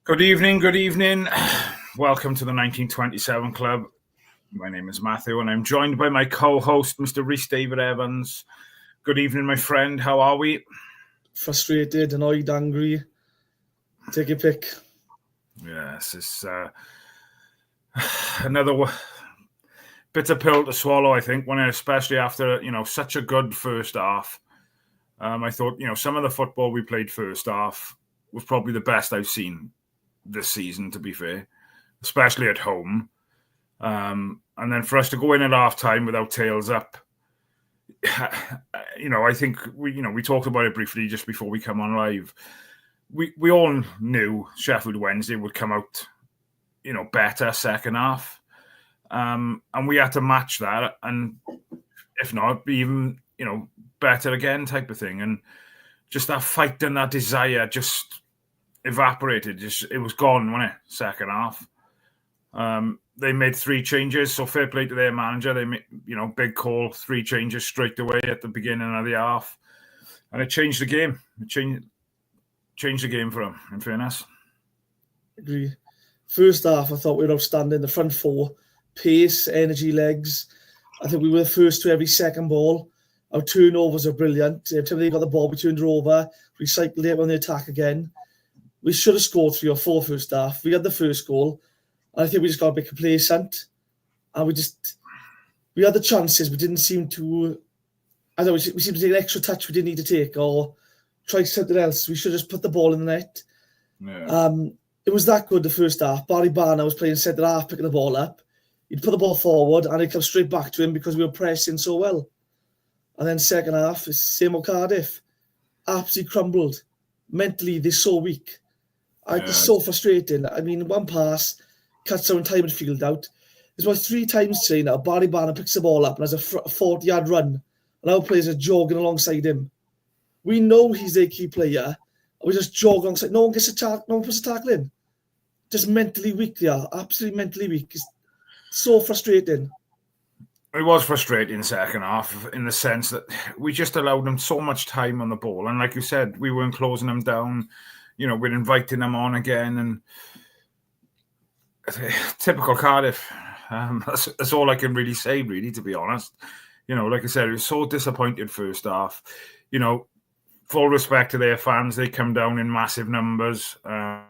Good evening, good evening. Welcome to the 1927 Club. My name is Matthew and I'm joined by my co-host, Mr. Rhys David Evans. Good evening, my friend. How are we? Frustrated, annoyed, angry. Take your pick. Yes, it's another bitter pill to swallow, I think, especially after, such a good first half. I thought, some of the football we played first half was probably the best I've seen this season, to be fair, especially at home. And then for us to go in at half time without tails up, I think we talked about it briefly just before we come on live. We all knew Sheffield Wednesday would come out, better second half. And we had to match that, and if not, be even, better again type of thing. And just that fight and that desire just evaporated. It was gone, wasn't it? Second half. They made 3 changes, so fair play to their manager. They made, big call, 3 changes straight away at the beginning of the half, and it changed the game. It changed the game for them, in fairness. Agree. First half, I thought we were outstanding. The front 4, pace, energy, legs. I think we were the first to every second ball. Our turnovers are brilliant. Every time they got the ball, we turned it over, recycled it on the attack again. We should have scored 3 or 4 first half. We had the first goal. And I think we just got a bit complacent. And we had the chances, but didn't seem to, I don't know, we seemed to take an extra touch we didn't need to take, or try something else. We should have just put the ball in the net. Yeah. It was that good the first half. Barry Barner was playing centre half, picking the ball up. He'd put the ball forward and it'd come straight back to him because we were pressing so well. And then second half, it's same old Cardiff. Absolutely crumbled. Mentally, they're so weak. It's so frustrating. I mean, one pass cuts our entire midfield out. There's about 3 times today now, Barry Barner picks the ball up and has a 40-yard run, and our players are jogging alongside him. We know he's a key player. We just jog alongside. No one puts a tackle in. Just mentally weak they are. Absolutely mentally weak. It's so frustrating. It was frustrating second half in the sense that we just allowed them so much time on the ball. And like you said, we weren't closing them down. We're inviting them on again. And typical Cardiff. That's all I can really say, really, to be honest. Like I said, it was so disappointed first half. Full respect to their fans. They come down in massive numbers. But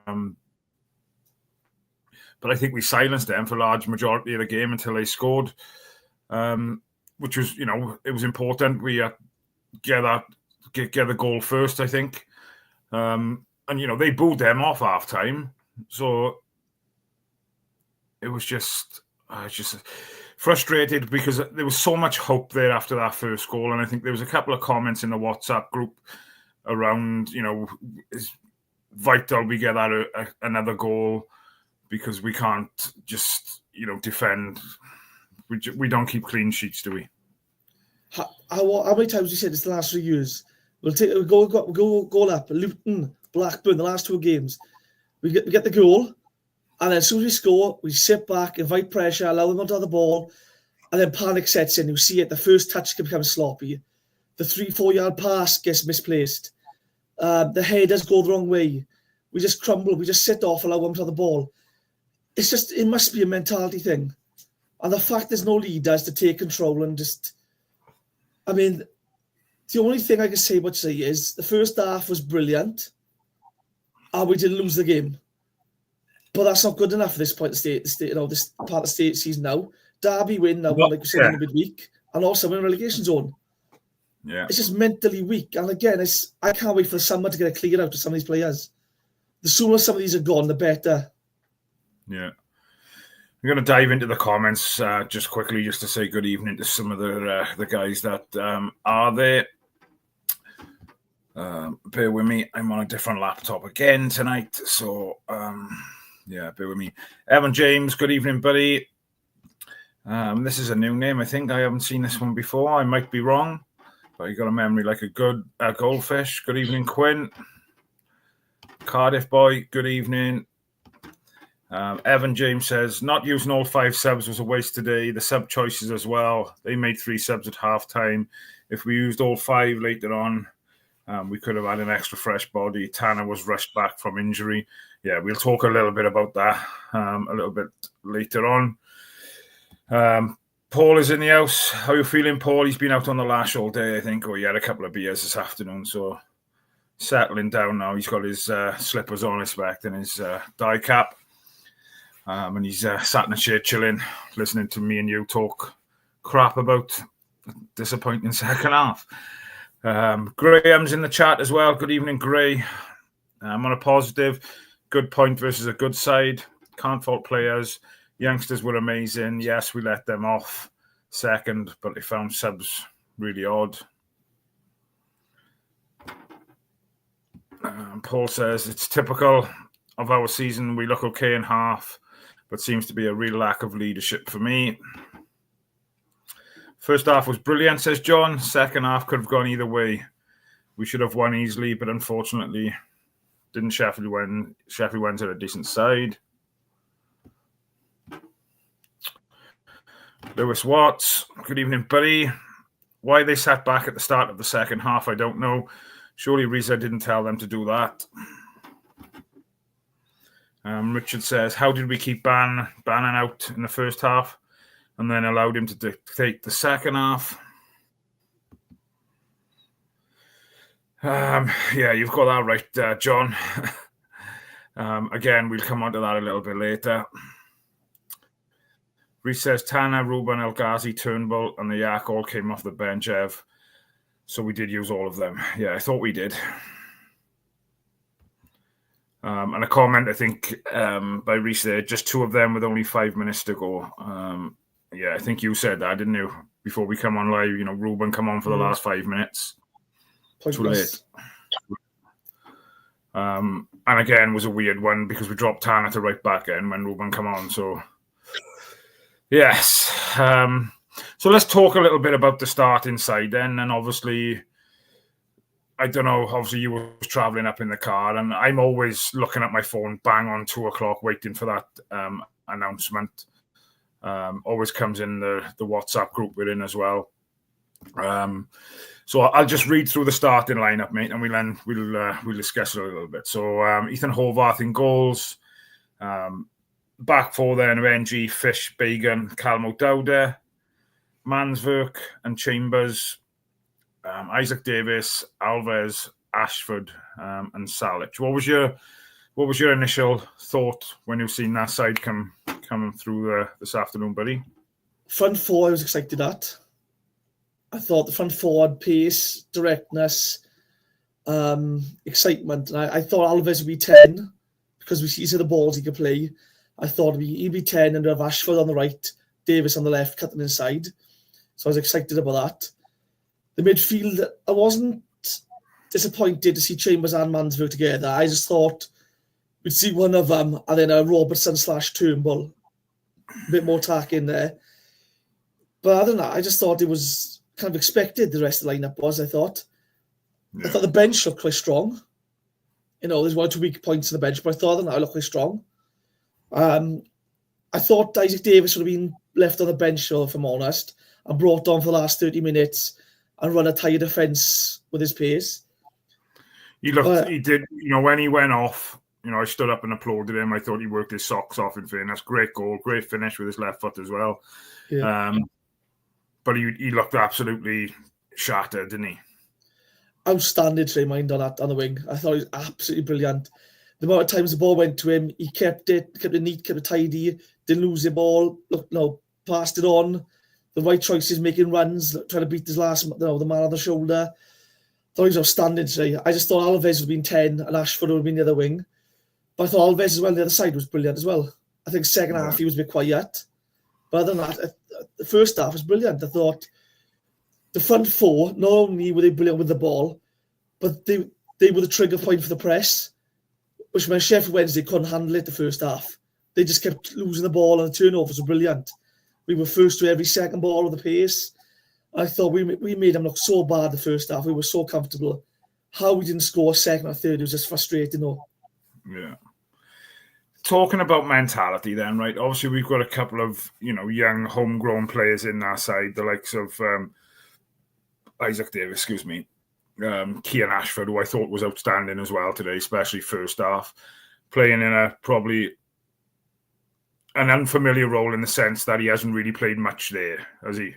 I think we silenced them for a large majority of the game until they scored. Which was, it was important. We get the goal first, I think. And, they booed them off half-time. So it was just frustrated because there was so much hope there after that first goal. And I think there was a couple of comments in the WhatsApp group around, it's vital we get another goal because we can't just, defend. We don't keep clean sheets, do we? How many times have you said this the last 3 years? We'll go up. Luton, Blackburn, the last 2 games. We get the goal, and then as soon as we score, we sit back, invite pressure, allow them to have the ball, and then panic sets in. You see it. The first touch can become sloppy. The 3-4 yard pass gets misplaced. The headers go the wrong way. We just crumble. We just sit off, allow them to have the ball. It must be a mentality thing. And the fact there's no leaders to take control and the only thing I can say is the first half was brilliant and we didn't lose the game. But that's not good enough at this point of this part of the state season now. Derby win now, like we said, in the midweek, and also in relegation zone. Yeah. It's just mentally weak. And again, I can't wait for the summer to get a clear out of some of these players. The sooner some of these are gone, the better. Yeah. We're going to dive into the comments just quickly, just to say good evening to some of the guys that are there. Bear with me. I'm on a different laptop again tonight. So, bear with me. Evan James, good evening, buddy. This is a new name, I think. I haven't seen this one before. I might be wrong, but you got a memory like a goldfish. Good evening, Quinn. Cardiff boy, good evening. Evan James says, not using all 5 subs was a waste today. The sub choices as well. They made 3 subs at half time. If we used all 5 later on, We could have had an extra fresh body. Tanner was rushed back from injury. Yeah, we'll talk a little bit about that a little bit later on. Paul is in the house. How are you feeling, Paul? He's been out on the lash all day, I think, or he had a couple of beers this afternoon, so settling down now. He's got his slippers on, I expect, and his dye cap. And he's sat in a chair chilling, listening to me and you talk crap about disappointing second half. Graham's in the chat as well. Good evening, Gray. I'm on a positive. Good point versus a good side. Can't fault players. Youngsters were amazing. Yes, we let them off second, but they found subs really odd. Paul says, it's typical of our season. We look okay in half, but seems to be a real lack of leadership for me. First half was brilliant, says John. Second half could have gone either way. We should have won easily, but unfortunately, didn't Sheffield win? Sheffield went to a decent side. Lewis Watts, good evening, buddy. Why they sat back at the start of the second half, I don't know. Surely Rhys didn't tell them to do that. Richard says, how did we keep Bannon out in the first half and then allowed him to dictate the second half? Yeah, you've got that right, John. Again, we'll come on to that a little bit later. Rhys says, Tanner, Ruben, El Ghazi, Turnbull, and the Yak all came off the bench, Ev. So we did use all of them. Yeah, I thought we did. And a comment, I think, by Rhys there, just two of them with only 5 minutes to go. Yeah, I think you said that, didn't you? Before we come on live, Ruben come on for the last 5 minutes. Too late. And again, was a weird one because we dropped Tanner to right back end when Ruben come on. So, yes. So let's talk a little bit about the start inside then. And obviously, I don't know, obviously you were travelling up in the car and I'm always looking at my phone bang on 2:00 waiting for that announcement. Always comes in the WhatsApp group we're in as well. So I'll just read through the starting lineup, mate, and we'll discuss it a little bit. So Ethan Horvath in goals. Back four then of NG, Fish, Bagan, Calmo Dowder, Mansverk and Chambers, Isaac Davis, Alves, Ashford, and Salic. What was your initial thought when you've seen that side coming through this afternoon, buddy? Front four, I was excited at. I thought the front forward pace, directness, excitement. And I thought Alves would be 10 because we see the balls he could play. I thought he'd be 10 and have Ashford on the right, Davis on the left, cutting inside. So I was excited about that. The midfield, I wasn't disappointed to see Chambers and Mansverk together. I just thought we'd see one of them and then a Robertson / Turnbull. A bit more tack in there. But other than that, I just thought it was kind of expected the rest of the lineup was, I thought. Yeah. I thought the bench looked quite strong. There's 1 or 2 weak points in the bench, but I thought that it looked quite strong. I thought Isaac Davis would have been left on the bench, if I'm honest, and brought on for the last 30 minutes and run a tight defence with his pace. He did, when he went off, I stood up and applauded him. I thought he worked his socks off in fairness. Great goal, great finish with his left foot as well. Yeah. But he looked absolutely shattered, didn't he? Outstanding trade mind on the wing. I thought he was absolutely brilliant. The amount of times the ball went to him, he kept it neat, kept it tidy, didn't lose the ball, passed it on. The right choices, making runs, trying to beat his the man on the shoulder. I thought he was outstanding today. I just thought Alves would have been 10 and Ashford would have been the other wing. But I thought Alves as well, the other side was brilliant as well. I think second half he was a bit quiet. But other than that, the first half was brilliant. I thought the front four, not only were they brilliant with the ball, but they were the trigger point for the press, which meant Sheffield Wednesday couldn't handle it the first half. They just kept losing the ball and the turnovers were brilliant. We were first to every second ball with the pace. I thought we made them look so bad the first half. We were so comfortable. How we didn't score second or third, it was just frustrating, though. Yeah. Talking about mentality then, right? Obviously, we've got a couple of, young homegrown players in our side, the likes of Isaac Davis, Cian Ashford, who I thought was outstanding as well today, especially first half, playing in a probably an unfamiliar role in the sense that he hasn't really played much there, has he?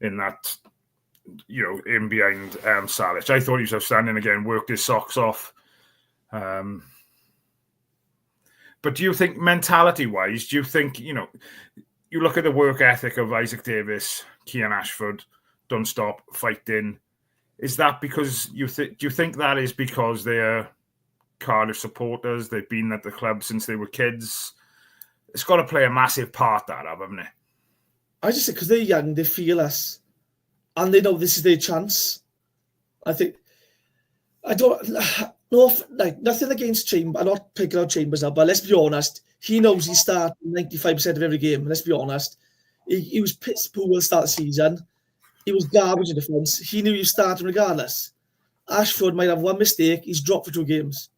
In that, in behind Salic. I thought he was outstanding again, worked his socks off. But do you think, mentality-wise, do you think, you look at the work ethic of Isaac Davis, Cian Ashford, don't stop fighting. Is that because do you think that is because they're Cardiff supporters? They've been at the club since they were kids. It's got to play a massive part, that, haven't it? I just think because they're young, they feel us, and they know this is their chance. I don't know, nothing against Chambers. I'm not picking out Chambers now, but let's be honest. He knows he's starting 95% of every game. Let's be honest. He was pissed poor at the start of the season. He was garbage in defence. He knew he was starting regardless. Ashford might have one mistake. He's dropped for 2 games.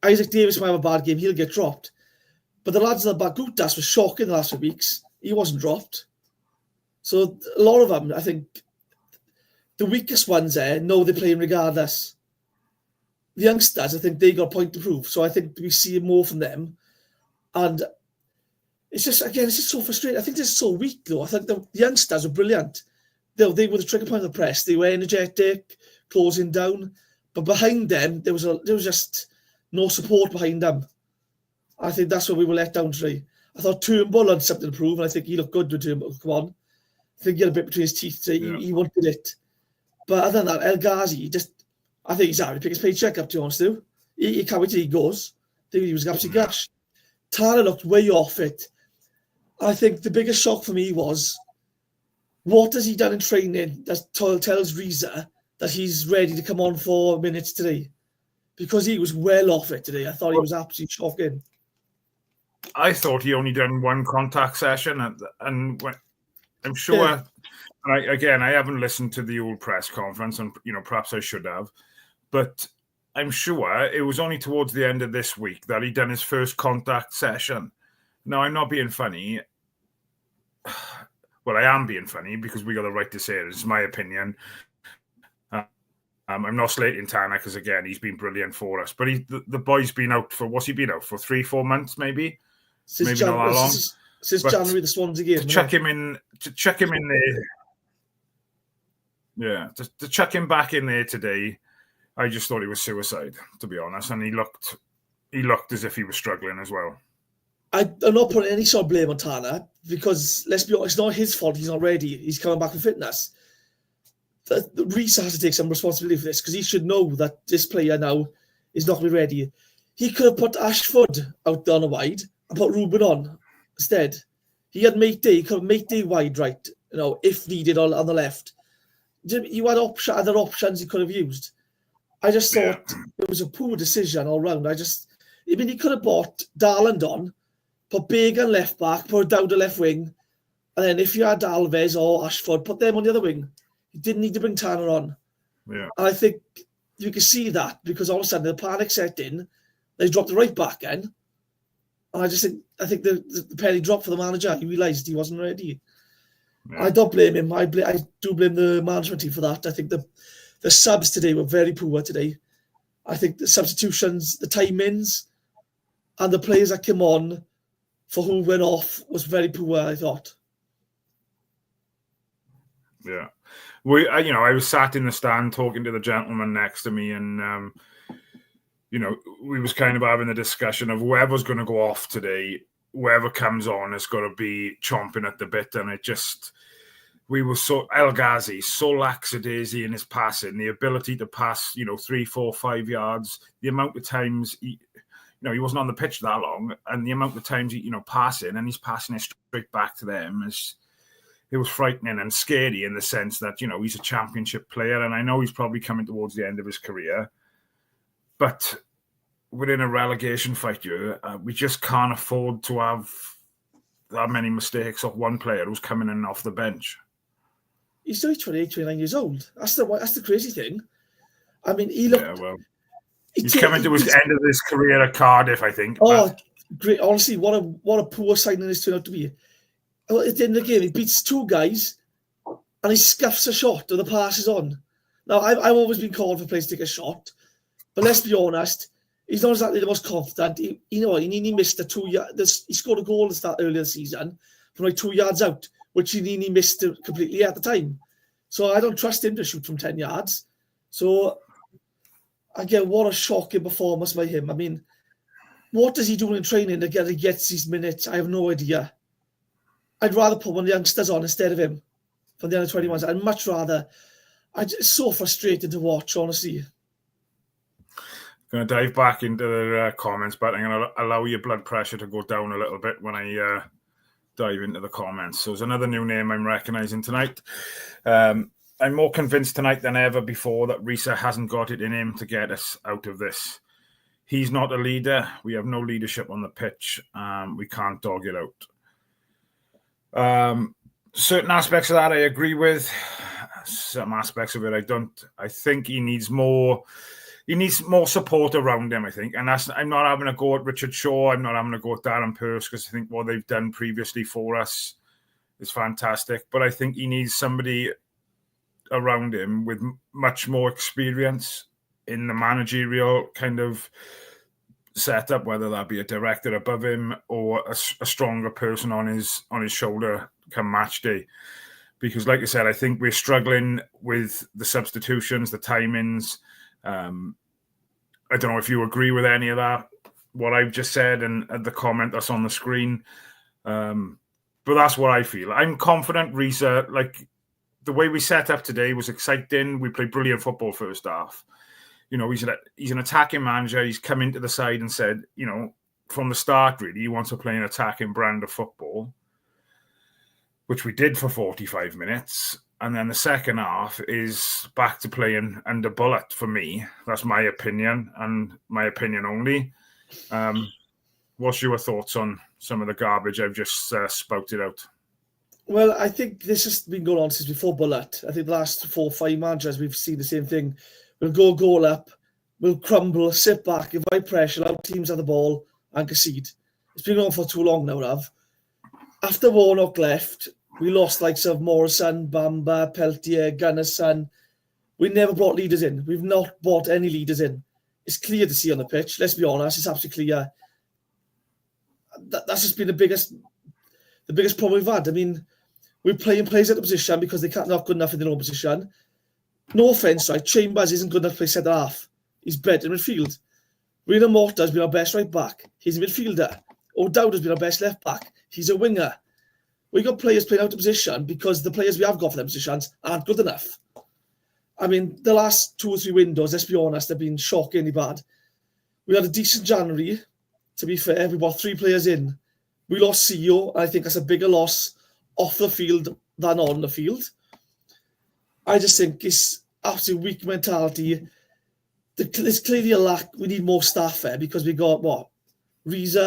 Isaac Davis might have a bad game. He'll get dropped. But the lads at the back, Gutas was shocking the last few weeks. He wasn't dropped. So a lot of them, I think, the weakest ones there know they're playing regardless. The youngsters, I think they got a point to prove. So I think we see more from them. And it's just so frustrating. I think they're so weak, though. I think the youngsters were brilliant. They were the trigger point of the press. They were energetic, closing down. But behind them, there was just no support behind them. I think that's where we were let down today. I thought Turnbull had something to prove, and I think he looked good with Turnbull. Come on. I think he had a bit between his teeth today. Yeah. He wanted it. But other than that, El Ghazi, I think he's happy to pick his paycheck up, to be honest, too. He can't wait till he goes. I think he was absolutely gash. Tana looked way off it. I think the biggest shock for me was, what has he done in training that tells Rhys that he's ready to come on for minutes today? Because he was well off it today. I thought he was absolutely shocking. I thought he only done one contact session, and I'm sure. And I haven't listened to the old press conference, and perhaps I should have, but I'm sure it was only towards the end of this week that he done his first contact session. Now, I'm not being funny. Well, I am being funny because we got the right to say it. It's my opinion. I'm not slating Tana because, again, he's been brilliant for us. But the boy's been out for, what's he been out for? 3-4 months, maybe? Maybe not that long. Since January, the Swans again. To check him in there. Yeah, to check him back in there today, I just thought he was suicide, to be honest. And he looked as if he was struggling as well. I'm not putting any sort of blame on Tana because, let's be honest, it's not his fault he's not ready. He's coming back with fitness. Rhys has to take some responsibility for this because he should know that this player now is not going to be ready. He could have put Ashford out down a wide and put Ruben on instead. He had mate day. He could have mate day wide right, if needed on the left. You had other options he could have used. I just thought it was a poor decision all round. He could have bought Darland on, put Bagan left back, put Dowd left wing, and then if you had Alves or Ashford, put them on the other wing. He didn't need to bring Tanner on. Yeah. And I think you can see that because all of a sudden the panic set in, they dropped the right back in. And I think the penny dropped for the manager. He realised he wasn't ready. Yeah. I don't blame him. I do blame the management team for that. I think the subs today were very poor today. I think the substitutions, the timings, and the players that came on for who went off was very poor, I thought. Yeah. I was sat in the stand talking to the gentleman next to me, and we was kind of having a discussion of whoever's going to go off today, whoever comes on has got to be chomping at the bit, and we were El Ghazi, so lackadaisy in his passing, the ability to pass, 3, 4, 5 yards, the amount of times he wasn't on the pitch that long, and the amount of times passing, and he's passing it straight back to them it was frightening and scary in the sense that, he's a championship player, and I know he's probably coming towards the end of his career, but within a relegation fight, we just can't afford to have that many mistakes of one player who's coming in off the bench. He's only 28, 29 years old. That's the crazy thing. I mean, he looked... Yeah, well, he's coming to his end of his career at Cardiff, I think. Oh, great. Honestly, what a poor signing this turned out to be. At the end of the game, he beats 2 guys and he scuffs a shot or the pass is on. Now, I've always been called for players to take a shot, but let's be honest, he's not exactly the most confident. He missed he scored a goal at the start earlier this season from like 2 yards out, which he missed completely at the time. So I don't trust him to shoot from 10 yards. So, again, what a shocking performance by him. I mean, what does he do in training to get he gets these minutes? I have no idea. I'd rather put one of the youngsters on instead of him from the under-21s. I'd much rather. It's so frustrating to watch, honestly. Going to dive back into the comments, but I'm going to allow your blood pressure to go down a little bit when I dive into the comments. So there's another new name I'm recognising tonight. I'm more convinced tonight than ever before that Rhys hasn't got it in him to get us out of this. He's not a leader. We have no leadership on the pitch. We can't dog it out. Certain aspects of that I agree with. Some aspects of it I don't. I think he needs more. He needs more support around him, I think. And I'm not having a go at Richard Shaw. I'm not having a go at Darren Purse because I think what they've done previously for us is fantastic. But I think he needs somebody around him with much more experience in the managerial kind of setup, whether that be a director above him or a stronger person on his shoulder come match day. Because like I said, I think we're struggling with the substitutions, the timings. I don't know if you agree with any of that, what I've just said and the comment that's on the screen. But that's what I feel. I'm confident Rhys, like the way we set up today was exciting. We played brilliant football first half. He's an attacking manager. He's come into the side and said, from the start, really, he wants to play an attacking brand of football, which we did for 45 minutes. And then the second half is back to playing under bullet for me. That's my opinion and my opinion only. What's your thoughts on some of the garbage I've just spouted out? Well, I think this has been going on since before bullet. I think the last 4 or 5 managers, we've seen the same thing. We'll go goal up, we'll crumble, sit back, invite pressure, allow teams have the ball and concede. It's been on for too long now, Rav. After Warnock left, we lost likes of Morrison, Bamba, Peltier, Gunnarsson. We never brought leaders in. We've not brought any leaders in. It's clear to see on the pitch. Let's be honest, it's absolutely clear. That's just been the biggest problem we've had. I mean, we're playing players at the position because they not good enough in their own position. No offence, right? Chambers isn't good enough to play centre half. He's better in midfield. Rina Morta has been our best right back. He's a midfielder. O'Dowd has been our best left back. He's a winger. We got players playing out of position because the players we have got for their positions aren't good enough. I mean, the last 2 or 3 windows, let's be honest, have been shockingly bad. We had a decent January, to be fair. We brought 3 players in. We lost CEO, and I think that's a bigger loss off the field than on the field. I just think it's absolute weak mentality. There's clearly a lack. We need more staff there because we got, Rhys,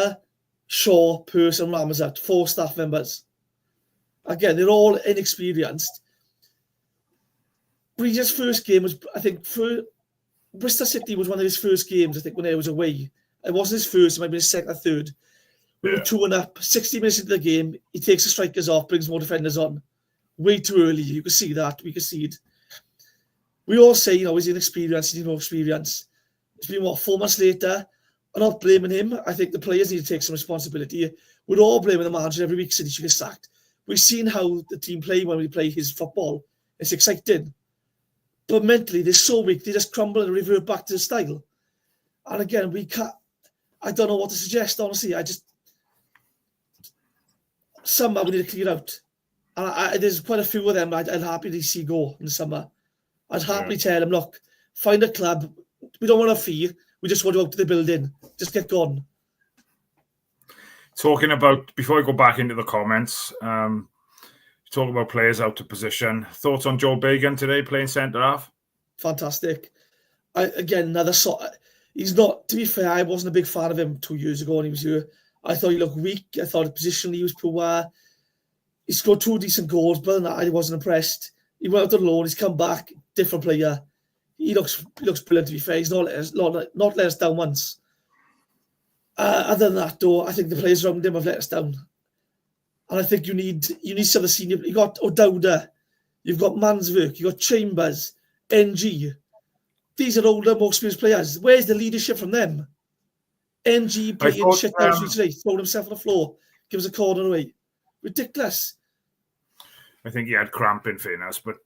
Shaw, Purse and Ramazat, 4 staff members. Again, they're all inexperienced. Rhys' first game was, I think, Bristol City was one of his first games, I think, when he was away. It wasn't his first, it might be his second or third. We were 2-up, 60 minutes into the game, he takes the strikers off, brings more defenders on. Way too early, you can see that, we can see it. We all say, he's inexperienced, he needs more experience. It's been, 4 months later? I'm not blaming him. I think the players need to take some responsibility. We're all blaming the manager every week since he should get sacked. We've seen how the team play when we play his football. It's exciting. But mentally, they're so weak, they just crumble and revert back to the style. And again, we can't, I don't know what to suggest, honestly. Somehow we need to clear out. And there's quite a few of them I'd happily see go in the summer. I'd happily tell them, look, find a club. We don't want a fee. We just want to go out to the building. Just get gone. Talking about, before I go back into the comments, talk about players out of position. Thoughts on Joe Bagan today playing centre half? Fantastic. He's not, to be fair, I wasn't a big fan of him 2 years ago when he was here. I thought he looked weak. I thought positionally he was poor. He scored 2 decent goals, but I wasn't impressed. He went out on loan. He's come back, different player. He looks brilliant, to be fair. He's not let us down once. Other than that, though, I think the players around him have let us down. And I think you need some of the senior. You got O'Dowda, you've got Manswork, you got Chambers, NG. These are older, more experienced players. Where's the leadership from them? NG playing shit down today, throwing himself on the floor, gives a corner away. Ridiculous. I think he had cramp in fairness, but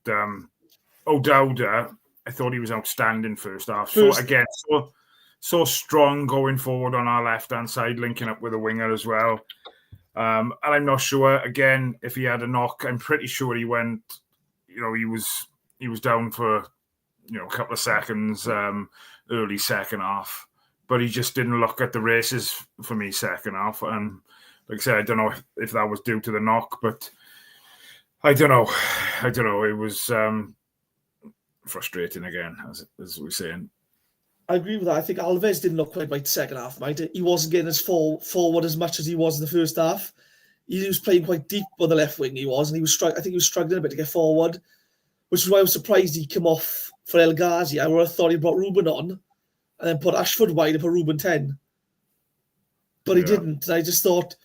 O'Dowda, I thought he was outstanding first half. So strong going forward on our left-hand side, linking up with a winger as well. And I'm not sure, again, if he had a knock. I'm pretty sure he went, he was down for, a couple of seconds early second half. But he just didn't look at the races for me second half. And like I said, I don't know if that was due to the knock, but I don't know. It was frustrating again, as we're saying. I agree with that. I think Alves didn't look quite right second half, mate. He wasn't getting as forward as much as he was in the first half. He was playing quite deep on the left wing, he was, and I think he was struggling a bit to get forward, which is why I was surprised he came off for El Ghazi. I would have thought he brought Ruben on and then put Ashford wide and put Ruben 10. But he didn't. And I just thought,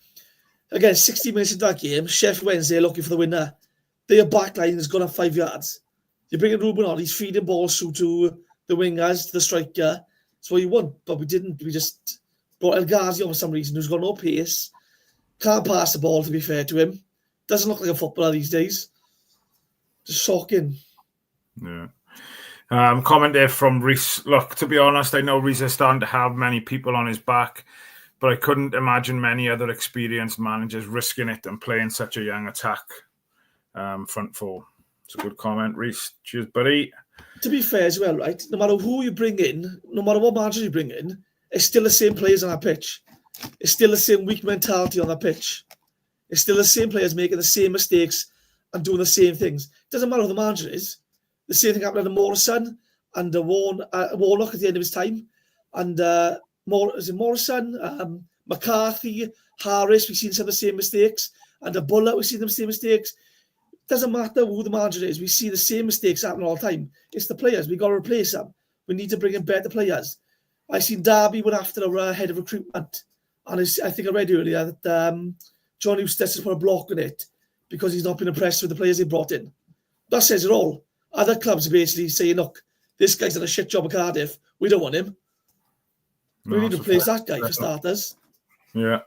again, 60 minutes into that game, Sheffield Wednesday are looking for the winner. Their back line has gone up 5 yards. You're bringing Ruben on, he's feeding balls through to the wingers, to the striker. That's what you want. But we didn't. We just brought El Ghazi on for some reason, who's got no pace. Can't pass the ball, to be fair to him. Doesn't look like a footballer these days. Just shocking. Yeah. Comment there from Rhys. Look, to be honest, I know Rhys is starting to have many people on his back, but I couldn't imagine many other experienced managers risking it and playing such a young attack front four. It's a good comment, Rhys. Cheers, buddy. To be fair as well, right? No matter who you bring in, no matter what manager you bring in, it's still the same players on that pitch. It's still the same weak mentality on that pitch. It's still the same players making the same mistakes and doing the same things. It doesn't matter who the manager is. The same thing happened to Morrison and Warnock at the end of his time. And Morrison, McCarthy, Harris, we've seen some of the same mistakes. And Bullock, we've seen the same mistakes. It doesn't matter who the manager is. We see the same mistakes happen all the time. It's the players. We've got to replace them. We need to bring in better players. I seen Derby went after a head of recruitment. And I think I read earlier that John Eustace has put a block on it because he's not been impressed with the players they brought in. That says it all. Other clubs are basically saying, look, this guy's done a shit job at Cardiff. We don't want him. We need to replace that guy for starters. Yeah.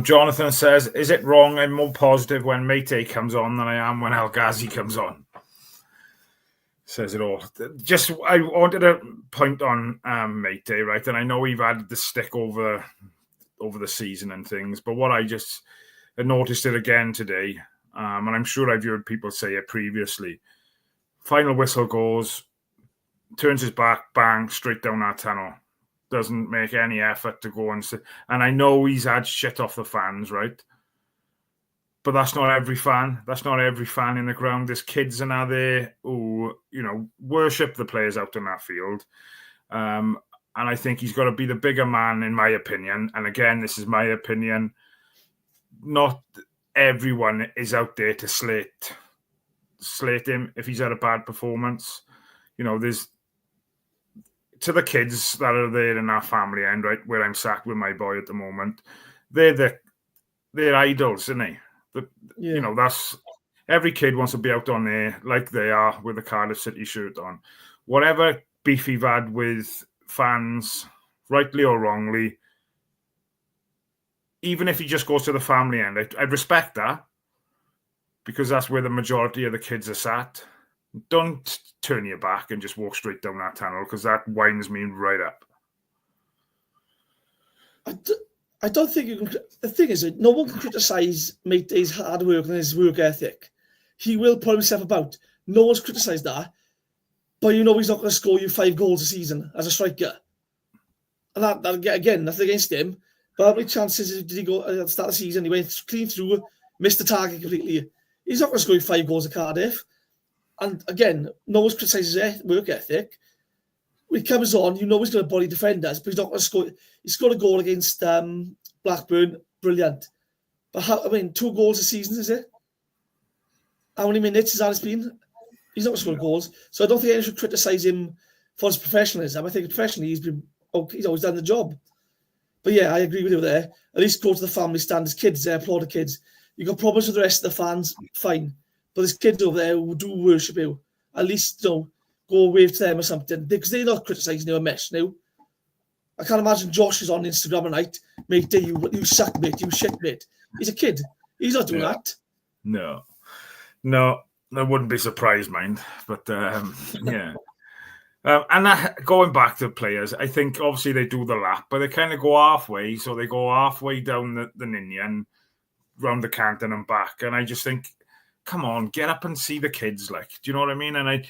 Jonathan says, is it wrong I'm more positive when Matty comes on than I am when El Ghazi comes on? Says it all. Just, I wanted to point on Matty, right? And I know we've had the stick over the season and things, but what I just noticed it again today, and I'm sure I've heard people say it previously. Final whistle goes, turns his back, bang, straight down that tunnel. Doesn't make any effort to go and sit. And I know he's had shit off the fans, right? But that's not every fan. That's not every fan in the ground. There's kids and are there who, worship the players out in that field. And I think he's got to be the bigger man, in my opinion. And again, this is my opinion. Not everyone is out there to slate him if he's had a bad performance. There's to the kids that are there in our family end, right, where I'm sat with my boy at the moment. They're idols, isn't they? That's every kid wants to be out on there like they are with a Cardiff City shirt on. Whatever beef you've had with fans, rightly or wrongly, even if he just goes to the family end, I'd respect that because that's where the majority of the kids are sat. Don't turn your back and just walk straight down that tunnel because that winds me right up. I don't think you can. The thing is, no one can criticise Matty's hard work and his work ethic. He will put himself about. No one's criticised that. But he's not going to score you 5 goals a season as a striker. And that again, nothing against him. But how many chances did he go at the start of the season? He went clean through, missed the target completely. He's not going to score you 5 goals at Cardiff. And again, no one's criticised his work ethic. When he comes on, he's going to body defenders, but he's not going to score. He scored a goal against Blackburn, brilliant. But 2 goals a season, is it? How many minutes has that been? He's not going to score goals. So I don't think anyone should criticise him for his professionalism. I think professionally he's always done the job. But yeah, I agree with you there. At least go to the family stand. There's kids there, applaud the kids. You've got problems with the rest of the fans, fine. But there's kids over there who do worship you. At least, go wave to them or something, because they're not criticising you a mess now. I can't imagine Josh is on Instagram at night, mate, you suck, mate, you shit, mate. He's a kid. He's not doing that. No, I wouldn't be surprised, mind. But yeah. And going back to players, I think obviously they do the lap, but they kind of go halfway. So they go halfway down the Ninian, round the Canton and back. And I just think, come on, get up and see the kids. Like, do you know what I mean? And I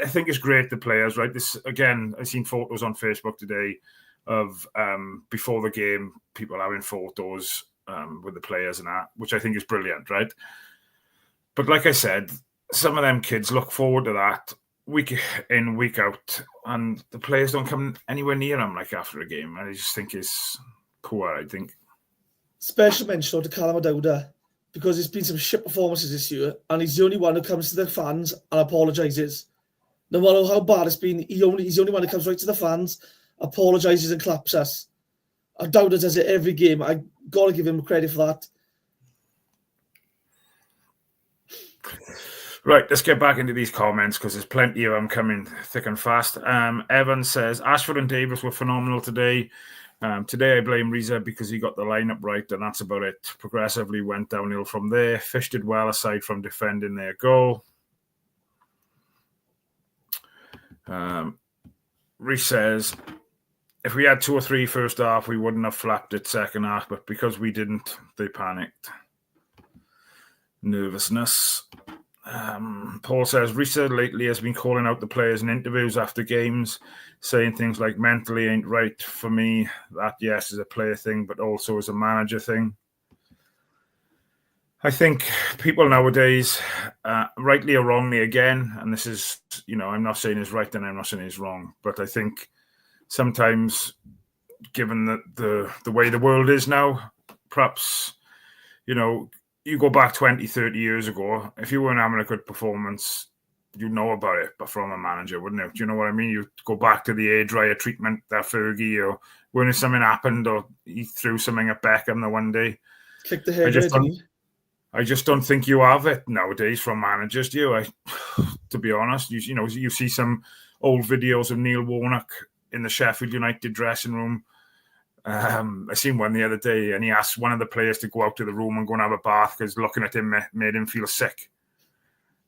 think it's great, the players, right? This, again, I've seen photos on Facebook today of before the game, people having photos with the players and that, which I think is brilliant, right? But like I said, some of them kids look forward to that week in, week out, and the players don't come anywhere near them like after a game. I just think it's poor, I think. Special mention to Callum O'Dowda, because there's been some shit performances this year, and he's the only one who comes to the fans and apologises. No matter how bad it's been, he's the only one who comes right to the fans, apologises and claps us. O'Dowda does it every game. I got to give him credit for that. Right, let's get back into these comments because there's plenty of them coming thick and fast. Evan says, Ashford and Davis were phenomenal today. Today I blame Rhys because he got the lineup right, and that's about it. Progressively went downhill from there. Fish did well aside from defending their goal. Rhys says, if we had 2 or 3 first half, we wouldn't have flapped it second half, but because we didn't, they panicked. Nervousness. Paul says, Rhys lately has been calling out the players in interviews after games, saying things like mentally ain't right for me. That, yes, is a player thing, but also is a manager thing. I think people nowadays, rightly or wrongly again, and this is, I'm not saying it's right and I'm not saying it's wrong, but I think sometimes, given the way the world is now, perhaps, you go back 20, 30 years ago, if you weren't having a good performance, you'd know about it, but from a manager, wouldn't you? Do you know what I mean? You go back to the air dryer treatment that Fergie, or when something happened, or he threw something at Beckham the one day. Kick the head. I just don't think you have it nowadays from managers, do you? To be honest, you see some old videos of Neil Warnock in the Sheffield United dressing room. I seen one the other day, and he asked one of the players to go out to the room and go and have a bath because looking at him made him feel sick.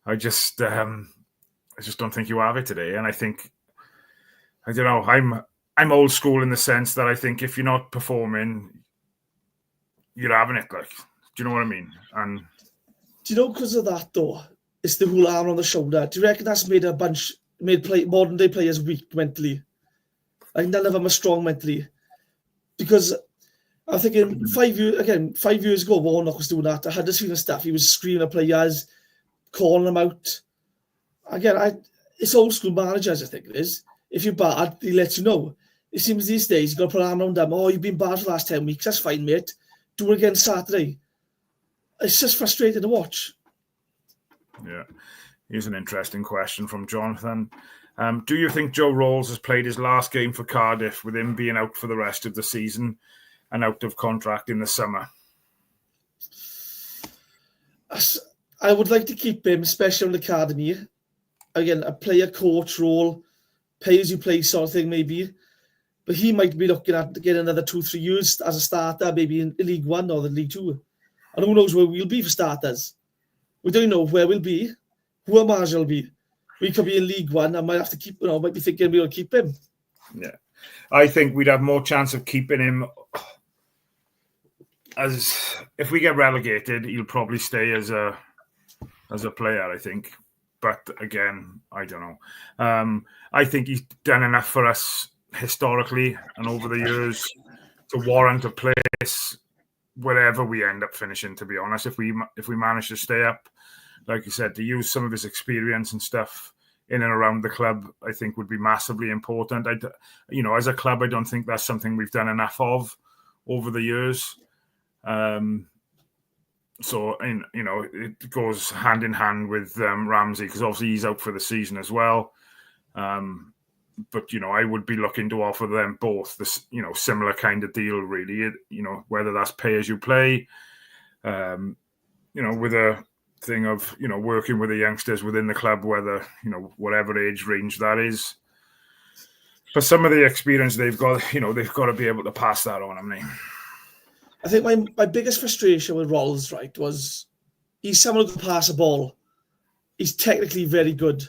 I just don't think you have it today, and I think, I don't know, I'm old school in the sense that I think if you're not performing, you're having it. Like, do you know what I mean? And do you know, because of that though, it's the whole arm on the shoulder. Do you reckon that's made modern day players weak mentally? Like, none of them are strong mentally. Because I'm thinking 5 years ago, Warnock was doing that. I had this feeling stuff. He was screaming at players, calling them out. Again, it's old school managers, I think it is. If you're bad, he lets you know. It seems these days you've got to put an arm around them. Oh, you've been bad for the last 10 weeks. That's fine, mate. Do it again Saturday. It's just frustrating to watch. Yeah. Here's an interesting question from Jonathan. Do you think Joe Rawls has played his last game for Cardiff with him being out for the rest of the season and out of contract in the summer? I would like to keep him, especially in the academy. Again, a player-coach role, pay-as-you-play sort of thing maybe. But he might be looking at getting another 2-3 years as a starter, maybe in League One or the League Two. And who knows where we'll be for starters. We don't know where we'll be, who our manager will be. We could be in League One and might have to keep, might be thinking we'll keep him. Yeah. I think we'd have more chance of keeping him as if we get relegated, he'll probably stay as a player, I think. But again, I don't know. I think he's done enough for us historically and over the years to warrant a place wherever we end up finishing, to be honest. If we manage to stay up, like you said, to use some of his experience and stuff in and around the club, I think would be massively important. As a club, I don't think that's something we've done enough of over the years. So, it goes hand in hand with Ramsey, because obviously he's out for the season as well. But, I would be looking to offer them both this, similar kind of deal, really. Whether that's pay as you play, with thing of, working with the youngsters within the club, whether, whatever age range that is. For some of the experience they've got, they've got to be able to pass that on, haven't they? I think my biggest frustration with Rolls, right, was he's someone who can pass a ball. He's technically very good.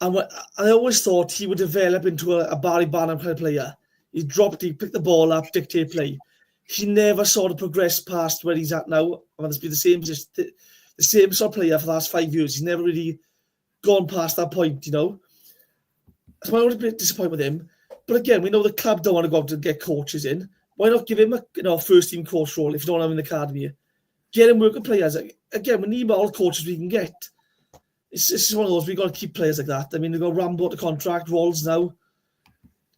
And I always thought he would develop into a Barry Barnum kind of player. He picked the ball up, dictate play. He never sort of progressed past where he's at now. I mean, it's been the same sort of player for the last 5 years. He's never really gone past that point, So I'm a bit disappointed with him. But again, we know the club don't want to go out and get coaches in. Why not give him a first-team coach role if you don't have him in the academy? Get him working players. Again, we need all the coaches we can get. It's just one of those, we've got to keep players like that. I mean, they've got Rambo to contract, Rolls now.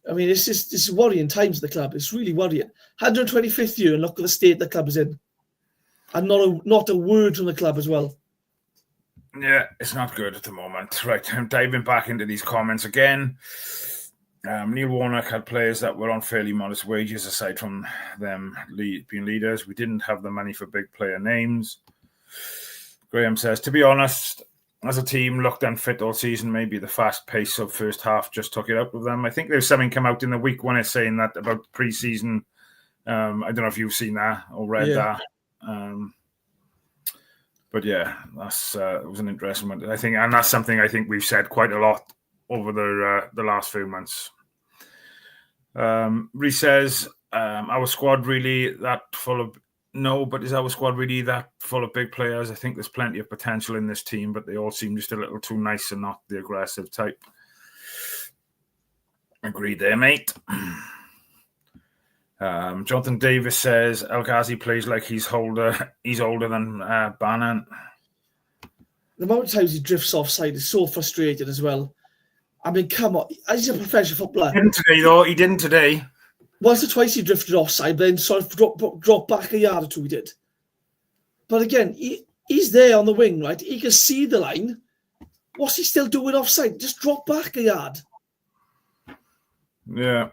I mean, it's worrying times at the club. It's really worrying. 125th year and look at the state the club is in. And not a word from the club as well. Yeah, it's not good at the moment. Right, I'm diving back into these comments again. Neil Warnock had players that were on fairly modest wages aside from them being leaders. We didn't have the money for big player names. Graham says, to be honest, as a team, looked unfit all season. Maybe the fast pace of first half just took it out of them. I think there's something come out in the week when it's saying that about pre-season. I don't know if you've seen that or read that. But yeah, that's it was an interesting one. I think, and that's something I think we've said quite a lot over the last few months. Rhys says, our squad really that full of... No, but is our squad really that full of big players? I think there's plenty of potential in this team, but they all seem just a little too nice and not the aggressive type. Agreed there, mate. Jonathan Davis says, El Ghazi plays like he's older than Bannon. The amount of times he drifts offside is so frustrating as well. I mean, come on. He's a professional footballer. He didn't today. Once or twice he drifted offside, but then sort of dropped back a yard or two, he did. But again, he's there on the wing, right? He can see the line. What's he still doing offside? Just drop back a yard. Yeah.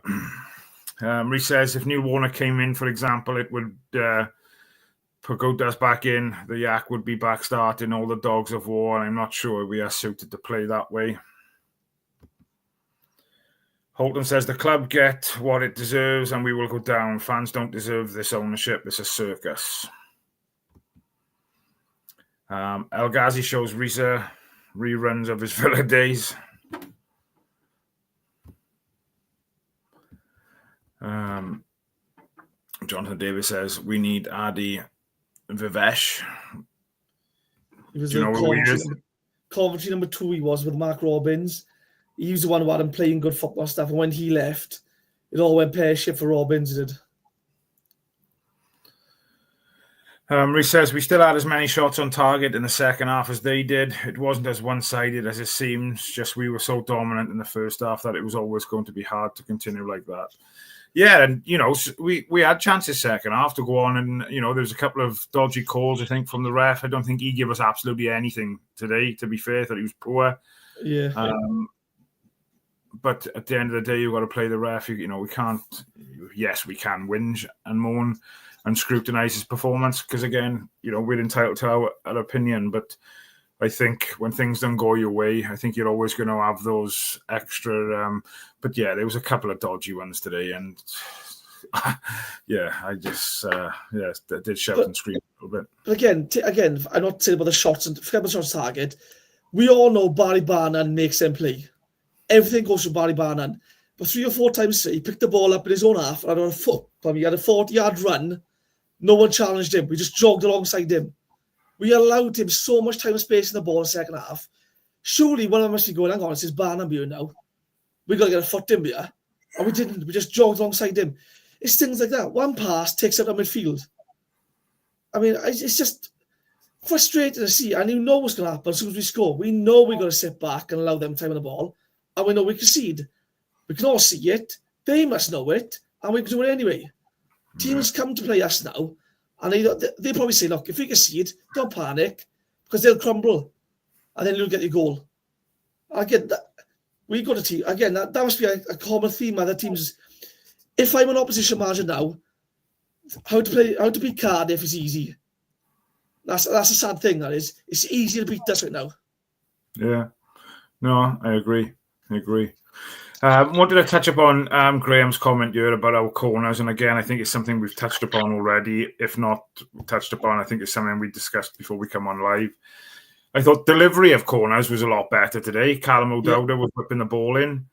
Rhys says, if Neil Warner came in, for example, it would put Godas back in. The Yak would be back starting all the dogs of war, and I'm not sure we are suited to play that way. Holton says, the club get what it deserves and we will go down. Fans don't deserve this ownership. It's a circus. El Ghazi shows Risa reruns of his Villa days. Jonathan Davis says, we need Adi Vivesh. He was the Coventry number 2 he was with Mark Robbins. He was the one who had him playing good football stuff, and when he left, it all went pear-shaped for Robbins, it did. Rhys says, we still had as many shots on target in the second half as they did. It wasn't as one-sided as it seems, just we were so dominant in the first half that it was always going to be hard to continue like that. Yeah, and, we had chances second half to go on, and, there was a couple of dodgy calls, I think, from the ref. I don't think he gave us absolutely anything today, to be fair, that he was poor. Yeah. But at the end of the day, you've got to play the ref. We can't... Yes, we can whinge and moan and scrutinise his performance because, again, we're entitled to our opinion. But I think when things don't go your way, I think you're always going to have those extra... but, yeah, there was a couple of dodgy ones today. And, yeah, I just... I did shout and scream a little bit. But again, I'm not saying about the shots and forget about the shots target. We all know Barry Barnum makes them play. Everything goes to Barry Barnum. But 3 or 4 times he picked the ball up in his own half and on a foot. He had a 40-yard run. No one challenged him. We just jogged alongside him. We allowed him so much time and space in the ball in the second half. Surely one of them must be going, hang on, it's his Barnum here now. We got to get a foot in here. And we didn't. We just jogged alongside him. It's things like that. One pass takes out our midfield. I mean, it's just frustrating to see. And you know what's going to happen as soon as we score. We know we're going to sit back and allow them time on the ball. And we know we concede. We can all see it. They must know it. And we can do it anyway. Teams come to play us now. And they probably say, look, if we concede, don't panic. Because they'll crumble. And then you'll get your goal. Again, we got a team. Again, that must be a common theme. Other teams. If I'm an opposition manager now, how to beat Cardiff is easy. That's a sad thing, that is. It's easy to beat us right now. Yeah. No, I agree. Wanted to touch upon Graham's comment here about our corners. And again, I think it's something we've touched upon already. If not touched upon, I think it's something we discussed before we come on live. I thought delivery of corners was a lot better today. Callum O'Dowda was whipping the ball in.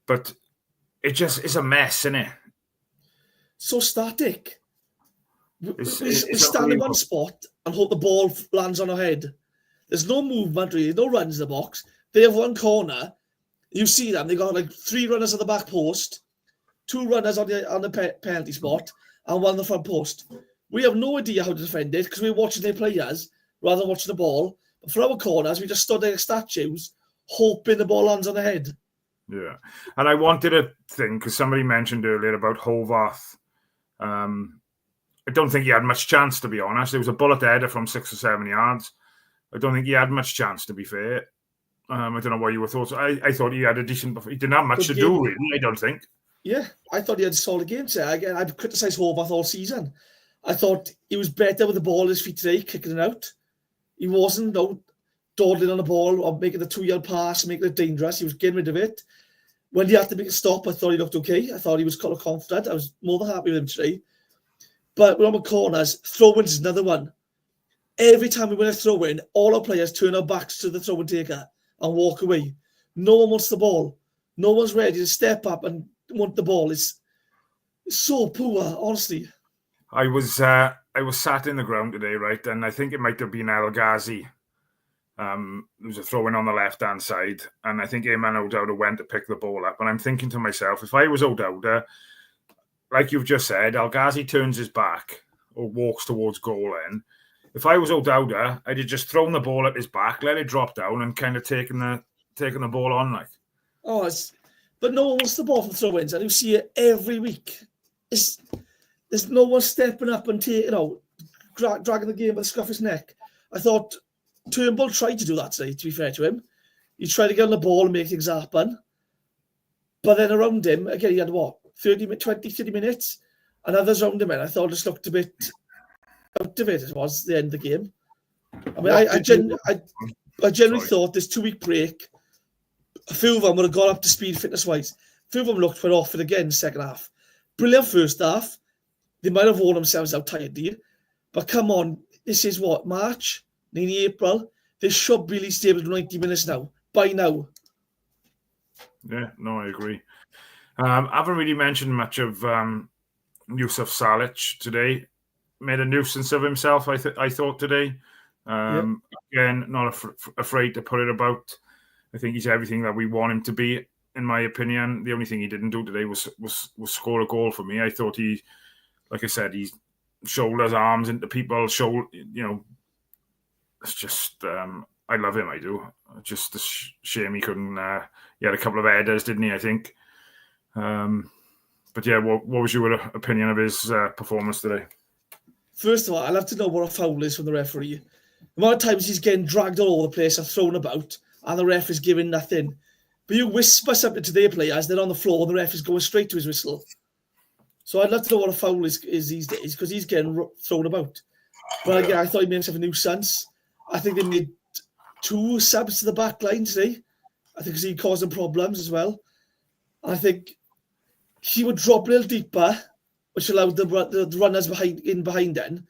But it just is a mess, isn't it? So static. We stand in one spot and hope the ball lands on our head. There's no movement, really. No runs in the box. They have one corner. You see them. They got like 3 runners at the back post, 2 runners on the penalty spot, and 1 on the front post. We have no idea how to defend it because we're watching their players rather than watching the ball. But for our corners, we just stood there like statues, hoping the ball lands on the head. Yeah. And I wanted to think, because somebody mentioned earlier about Hovarth. I don't think he had much chance, to be honest. There was a bullet header from 6 or 7 yards. I don't think he had much chance, to be fair. I don't know what your thoughts. I thought he had a decent. He didn't have much to do, really. I don't think. Yeah, I thought he had a solid game today. Again, I'd criticised Hovarth all season. I thought he was better with the ball at his feet today, kicking it out. He wasn't dawdling on the ball or making the 2-yard pass, making it dangerous. He was getting rid of it. When he had to make a stop, I thought he looked okay. I thought he was kind of confident. I was more than happy with him today. But we're on the corners. Throw-ins is another one. Every time we win a throw-in, all our players turn our backs to the throw-in taker and walk away. No one wants the ball. No one's ready to step up and want the ball. It's so poor, honestly. I was sat in the ground today, right, and I think it might have been El Ghazi. There was a throw-in on the left-hand side, and I think Eman O'Dowda went to pick the ball up. And I'm thinking to myself, if I was O'Dowda, like you've just said, El Ghazi turns his back or walks towards goal end. If I was O'Dowda, I'd have just thrown the ball at his back, let it drop down, and kind of taken the ball on, like. But no one wants the ball from throw-ins, and you see it every week. There's no one stepping up and dragging the game by the scruff of his neck. I thought Turnbull tried to do that today, to be fair to him. He tried to get on the ball and make things happen. But then around him, again, he had 30 minutes, and others around him, and I thought it just looked a bit out of it. It was the end of the game. I mean, I generally thought this 2-week break, a few of them would have got up to speed fitness-wise. A few of them looked quite off it again in the second half. Brilliant first half. They might have worn themselves out tiredly. But come on, this is March, nearly April. They should be at least able to 90 minutes now, by now. Yeah, no, I agree. I haven't really mentioned much of Yusuf Salic today. Made a nuisance of himself, I thought, today. Again, not afraid to put it about. I think he's everything that we want him to be, in my opinion. The only thing he didn't do today was score a goal for me. I thought he, like I said, he shoulders, arms into people. It's just, I love him, I do. Just a shame he couldn't. He had a couple of headers, didn't he, I think? But yeah, what was your opinion of his performance today? First of all, I'd love to know what a foul is from the referee. The amount of times he's getting dragged all over the place and thrown about, and the ref is giving nothing. But you whisper something to their players, they're on the floor, and the ref is going straight to his whistle. So I'd love to know what a foul is these days, because he's getting thrown about. But again, I thought he made himself a nuisance. I think they made 2 subs to the back line today. I think he caused them problems as well. I think he would drop a little deeper, which allowed the runners behind then.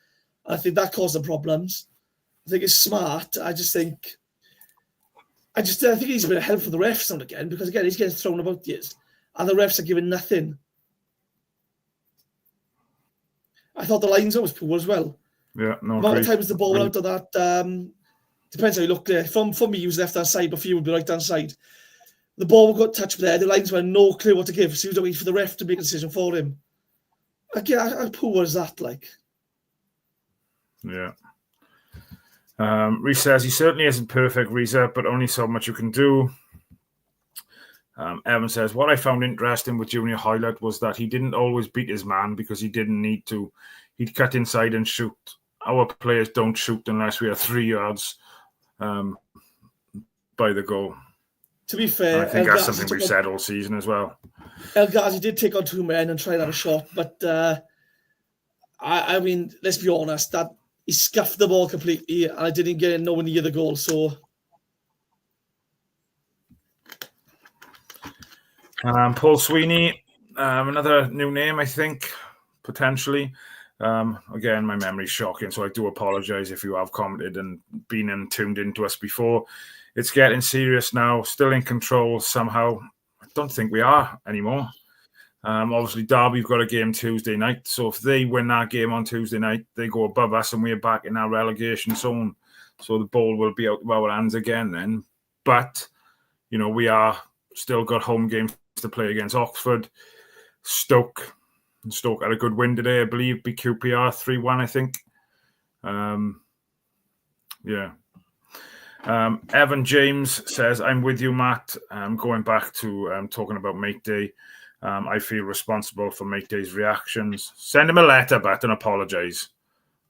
I think that caused them problems. I think it's smart. I think he's a bit of help for the refs now and again, because again, he's getting thrown about years, and the refs are giving nothing. I thought the lines was poor as well. Yeah, no. A lot of times the ball out of that, depends how you look there. For me, he was left-hand side, but for you, would be right-hand side. The ball got touched there. The lines were no clue what to give, so he was waiting for the ref to make a decision for him. Again, how poor is that, like? Yeah. Rhys says he certainly isn't perfect, Reza, but only so much you can do. Evan says, what I found interesting with Junior Hoylett was that he didn't always beat his man because he didn't need to. He'd cut inside and shoot. Our players don't shoot unless we are 3 yards by the goal. To be fair, and I think that's something we've said all season as well. El Ghazi did take on 2 men and try to have a shot, but I mean, let's be honest, that he scuffed the ball completely, and I didn't get nowhere near the goal. So, Paul Sweeney, another new name, I think, potentially. Again, my memory's shocking, so I do apologise if you have commented and been and tuned into us before. It's getting serious now, still in control somehow. I don't think we are anymore. Obviously, Derby have got a game Tuesday night, so if they win that game on Tuesday night, they go above us and we're back in our relegation zone. So the ball will be out of our hands again then. But, you know, we are still got home games to play against Oxford, Stoke. Stoke had a good win today, I believe, beat QPR 3-1, I think. Evan James says, I'm with you, Matt. Going back to talking about Mate Day, I feel responsible for Mate Day's reactions. Send him a letter, but and apologise.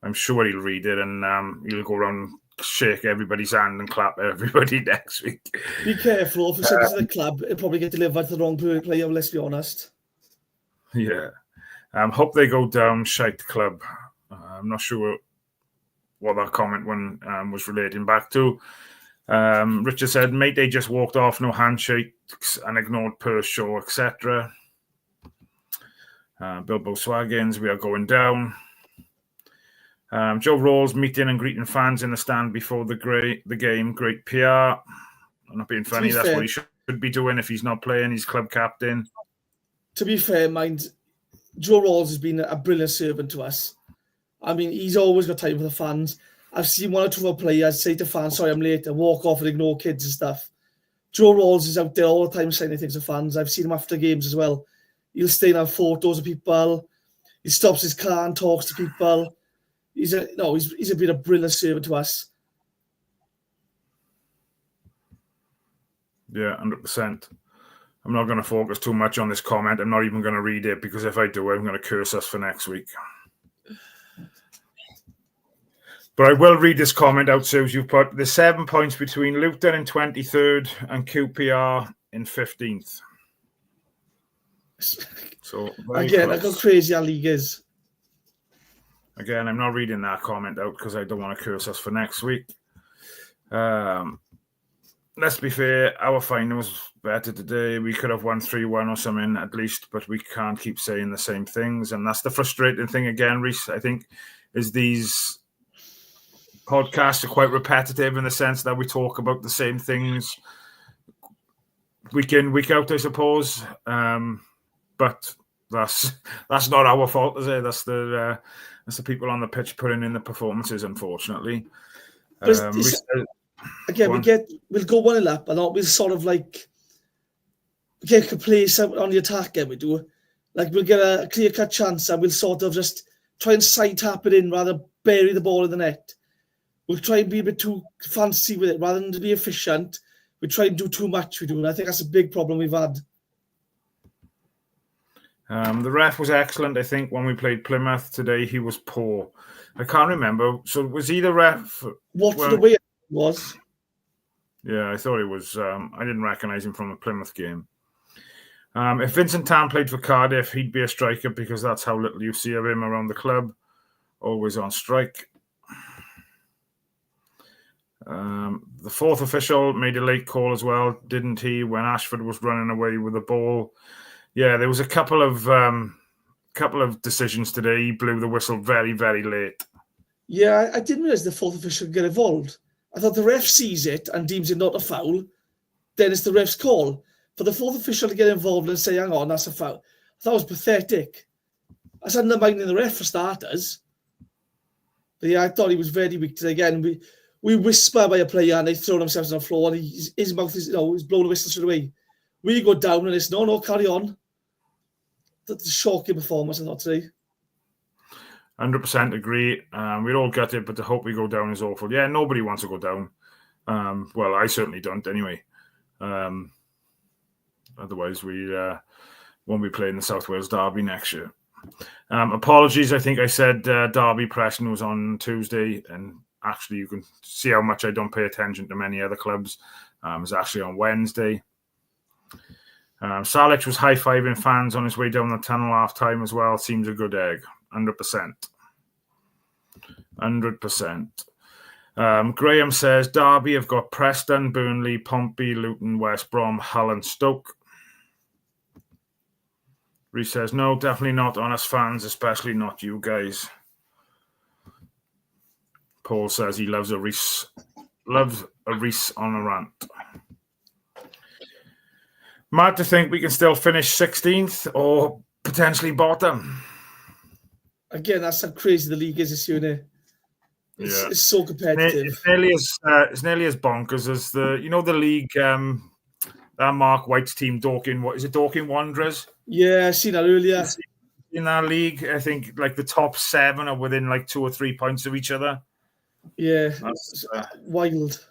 I'm sure he'll read it and he'll go around, shake everybody's hand and clap at everybody next week. Be careful. If you send it to the club, it'll probably get delivered to the wrong player, let's be honest. Yeah. Hope they go down, shite club. I'm not sure what that comment was relating back to. Richard said, mate, they just walked off, no handshakes and ignored per show, etc. Bilbo Swaggins, we are going down. Joe Rawls meeting and greeting fans in the stand before the game. Great PR. I'm not being funny. That's what he should be doing if he's not playing. He's club captain. To be fair, Joe Rawls has been a brilliant servant to us. I mean, he's always got time for the fans. I've seen one or two of our players say to fans, sorry, I'm late, and walk off and ignore kids and stuff. Joe Rawls is out there all the time saying things to fans. I've seen him after games as well. He'll stay and have photos of people. He stops his car and talks to people. He's been a brilliant servant to us. Yeah, 100%. I'm not going to focus too much on this comment. I'm not even going to read it because if I do, I'm going to curse us for next week. But I will read this comment out, Suze. You've put the 7 points between Luton in 23rd and QPR in 15th. So again, look how crazy our league is. Again, I'm not reading that comment out because I don't want to curse us for next week. Let's be fair, our final was better today. We could have won 3-1 or something at least, but we can't keep saying the same things. And that's the frustrating thing again, Rhys, I think, is these podcasts are quite repetitive in the sense that we talk about the same things week in, week out, I suppose. But that's not our fault, is it? That's the people on the pitch putting in the performances, unfortunately. We'll go 1-0 up, and we'll sort of like get complacent on the attack. We do, like we'll get a clear-cut chance, and we'll sort of just try and side tap it in rather than bury the ball in the net. We'll try and be a bit too fancy with it rather than to be efficient. We try and do too much. We do, and I think that's a big problem we've had. The ref was excellent. I think when we played Plymouth today, he was poor. I can't remember. So was he the ref? Watford away was. Yeah, I thought he was. I didn't recognise him from the Plymouth game. If Vincent Tan played for Cardiff, he'd be a striker because that's how little you see of him around the club. Always on strike. The fourth official made a late call as well, didn't he? When Ashford was running away with the ball. Yeah, there was a couple of decisions today. He blew the whistle very, very late. Yeah, I didn't realise the fourth official could get involved. I thought the ref sees it and deems it not a foul. Then it's the ref's call. For the fourth official to get involved and say, hang on, that's a foul. I thought it was pathetic. That's undermining the ref for starters. But yeah, I thought he was very weak today. Again, we whisper by a player and they throw themselves on the floor and his mouth is, he's blowing the whistle straight away. We go down and it's, no, carry on. That's a shocking performance, I thought, today. 100% agree. We're all gutted, but the hope we go down is awful. Yeah, nobody wants to go down. Well, I certainly don't anyway. Otherwise, we won't be playing the South Wales Derby next year. Apologies, I think I said Derby Preston was on Tuesday, and actually you can see how much I don't pay attention to many other clubs. It was actually on Wednesday. Salic was high-fiving fans on his way down the tunnel half-time as well. Seems a good egg, 100%. 100%. Graham says, Derby have got Preston, Burnley, Pompey, Luton, West Brom, Hull and Stoke. Rhys says, no, definitely not on us fans, especially not you guys. Paul says he loves a Rhys on a rant. Mad to think we can still finish 16th or potentially bottom. Again, that's how crazy the league is this year, isn't it? It's so competitive. It's nearly as bonkers as the league. That Mark White's team, Dorking. What is it? Dorking Wanderers. Yeah, I seen that earlier. In that league, I think like the top 7 are within like 2 or 3 points of each other. Yeah, that's wild.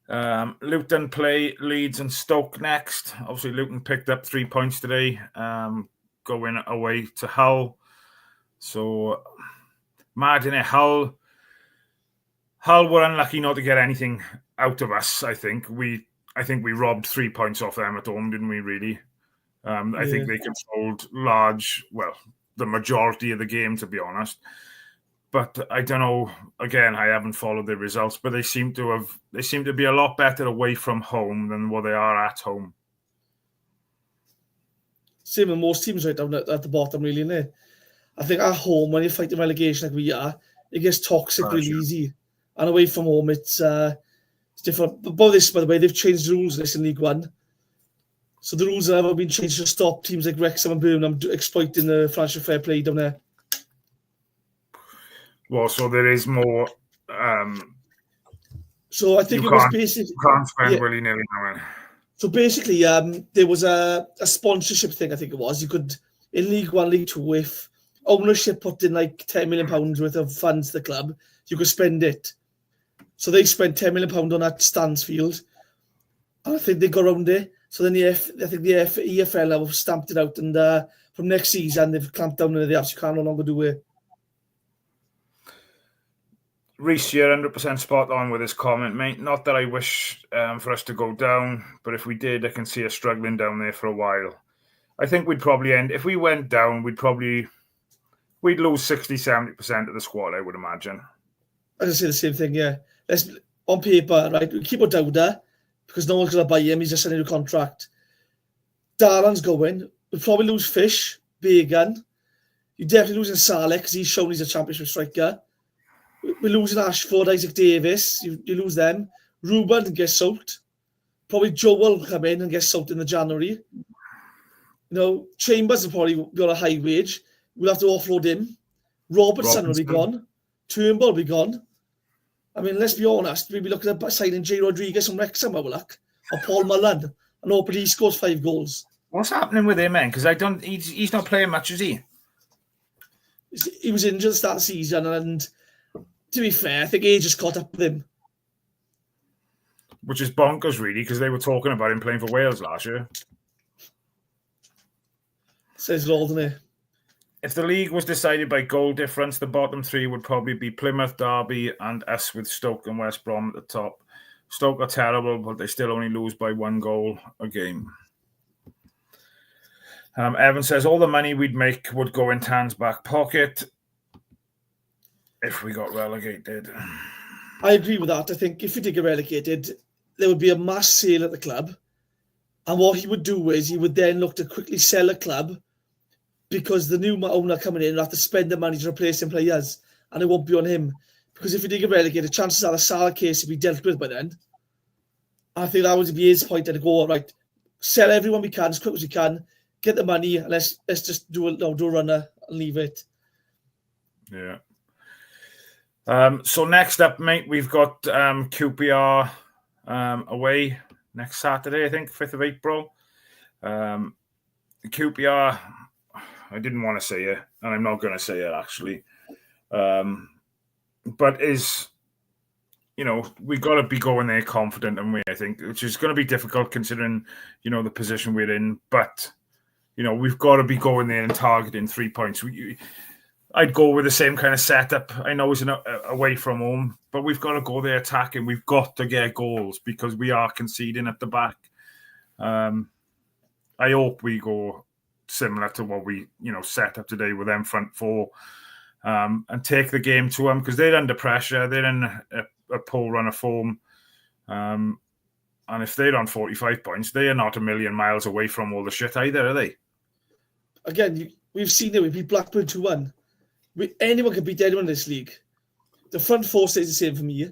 Luton play Leeds and Stoke next. Obviously, Luton picked up 3 points today, going away to Hull. So, mad in it. Hull were unlucky not to get anything out of us. I think we robbed 3 points off them at home, didn't we? Really. I think they controlled the majority of the game, to be honest. But I don't know. Again, I haven't followed the results, but they seem to be a lot better away from home than what they are at home. Same with most teams right down at the bottom, really, isn't it? I think at home, when you're fighting relegation like we are, it gets toxic really easy. And away from home, it's different. But by the way, they've changed the rules in League One. So the rules have ever been changed to stop teams like Wrexham and Birmingham exploiting the financial fair play down there. Well, so there is more. So I think it was basically you can't spend willy-nilly now. So basically, there was a sponsorship thing. I think it was. You could in League One, League Two, if ownership put in like £10 million worth of funds to the club, you could spend it. So they spent £10 million on that Stansfield, and I think they got around it. So then the EFL have stamped it out, and from next season they've clamped down on it. They actually can no longer do it. Rhys, you're 100% spot on with this comment, mate. Not that I wish for us to go down, but if we did, I can see us struggling down there for a while. I think we'd probably end, if we went down, we'd lose 60-70% of the squad, I would imagine. I can say the same thing, yeah. Let's, on paper, right, we keep O'Dowda because no one's going to buy him. He's just signing a contract. Darlan's going. We'll probably lose Fish, Bagan. You're definitely losing Saleh because he's shown he's a championship striker. We're losing Ashford, Isaac Davis. You lose them. Ruben gets soaked. Probably Joe will come in and get soaked in the January. Chambers will probably be on a high wage. We'll have to offload him. Robertson will be gone. Turnbull will be gone. I mean, let's be honest. We'll be looking at signing J. Rodriguez from Wrexham, or Paul Mullen, and hoping he scores 5 goals. What's happening with him, man? Because he's not playing much, is he? He was injured at the start of the season, and to be fair, I think age just caught up with him. Which is bonkers, really, because they were talking about him playing for Wales last year. Says it all, doesn't it? If the league was decided by goal difference, the bottom 3 would probably be Plymouth, Derby, and us with Stoke and West Brom at the top. Stoke are terrible, but they still only lose by 1 goal a game. Evan says all the money we'd make would go in Tan's back pocket if we got relegated. I agree with that. I think if we did get relegated, there would be a mass sale at the club. And what he would do is he would then look to quickly sell a club because the new owner coming in will have to spend the money to replace him players, and it won't be on him. Because if we did get relegated, chances are the Salah case will be dealt with by then. I think that would be his point, to go, right, sell everyone we can as quick as we can, get the money, and let's just do a runner and leave it. Yeah. So next up, mate, we've got QPR away next Saturday, I think, 5th of April. QPR, I didn't want to say it, and I'm not going to say it, actually. But we've got to be going there confident, and I think, which is going to be difficult considering, the position we're in. But, we've got to be going there and targeting 3 points. I'd go with the same kind of setup. I know it's away from home, but we've got to go there attacking. We've got to get goals because we are conceding at the back. I hope we go similar to what we, set up today with them front 4. and take the game to them, because they're under pressure. They're in a poor run of form. And if they're on 45 points, they are not a million miles away from all the shit either, are they? Again, we've seen it. We beat Blackburn 2-1. Anyone can beat anyone in this league. The front four stays the same for me.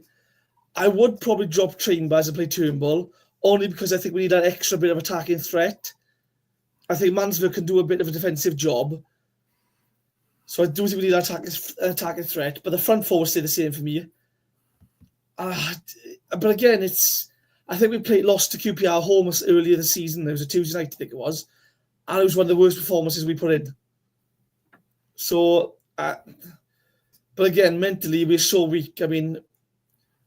I would probably drop Train Bars and play Turnbull, only because I think we need an extra bit of attacking threat. I think Mansfield can do a bit of a defensive job. So I do think we need an attacking threat, but the front four will stay the same for me. But again, I think we lost to QPR home earlier this season. It was a Tuesday night, I think it was. And it was one of the worst performances we put in. So, but again, mentally, we're so weak. I mean,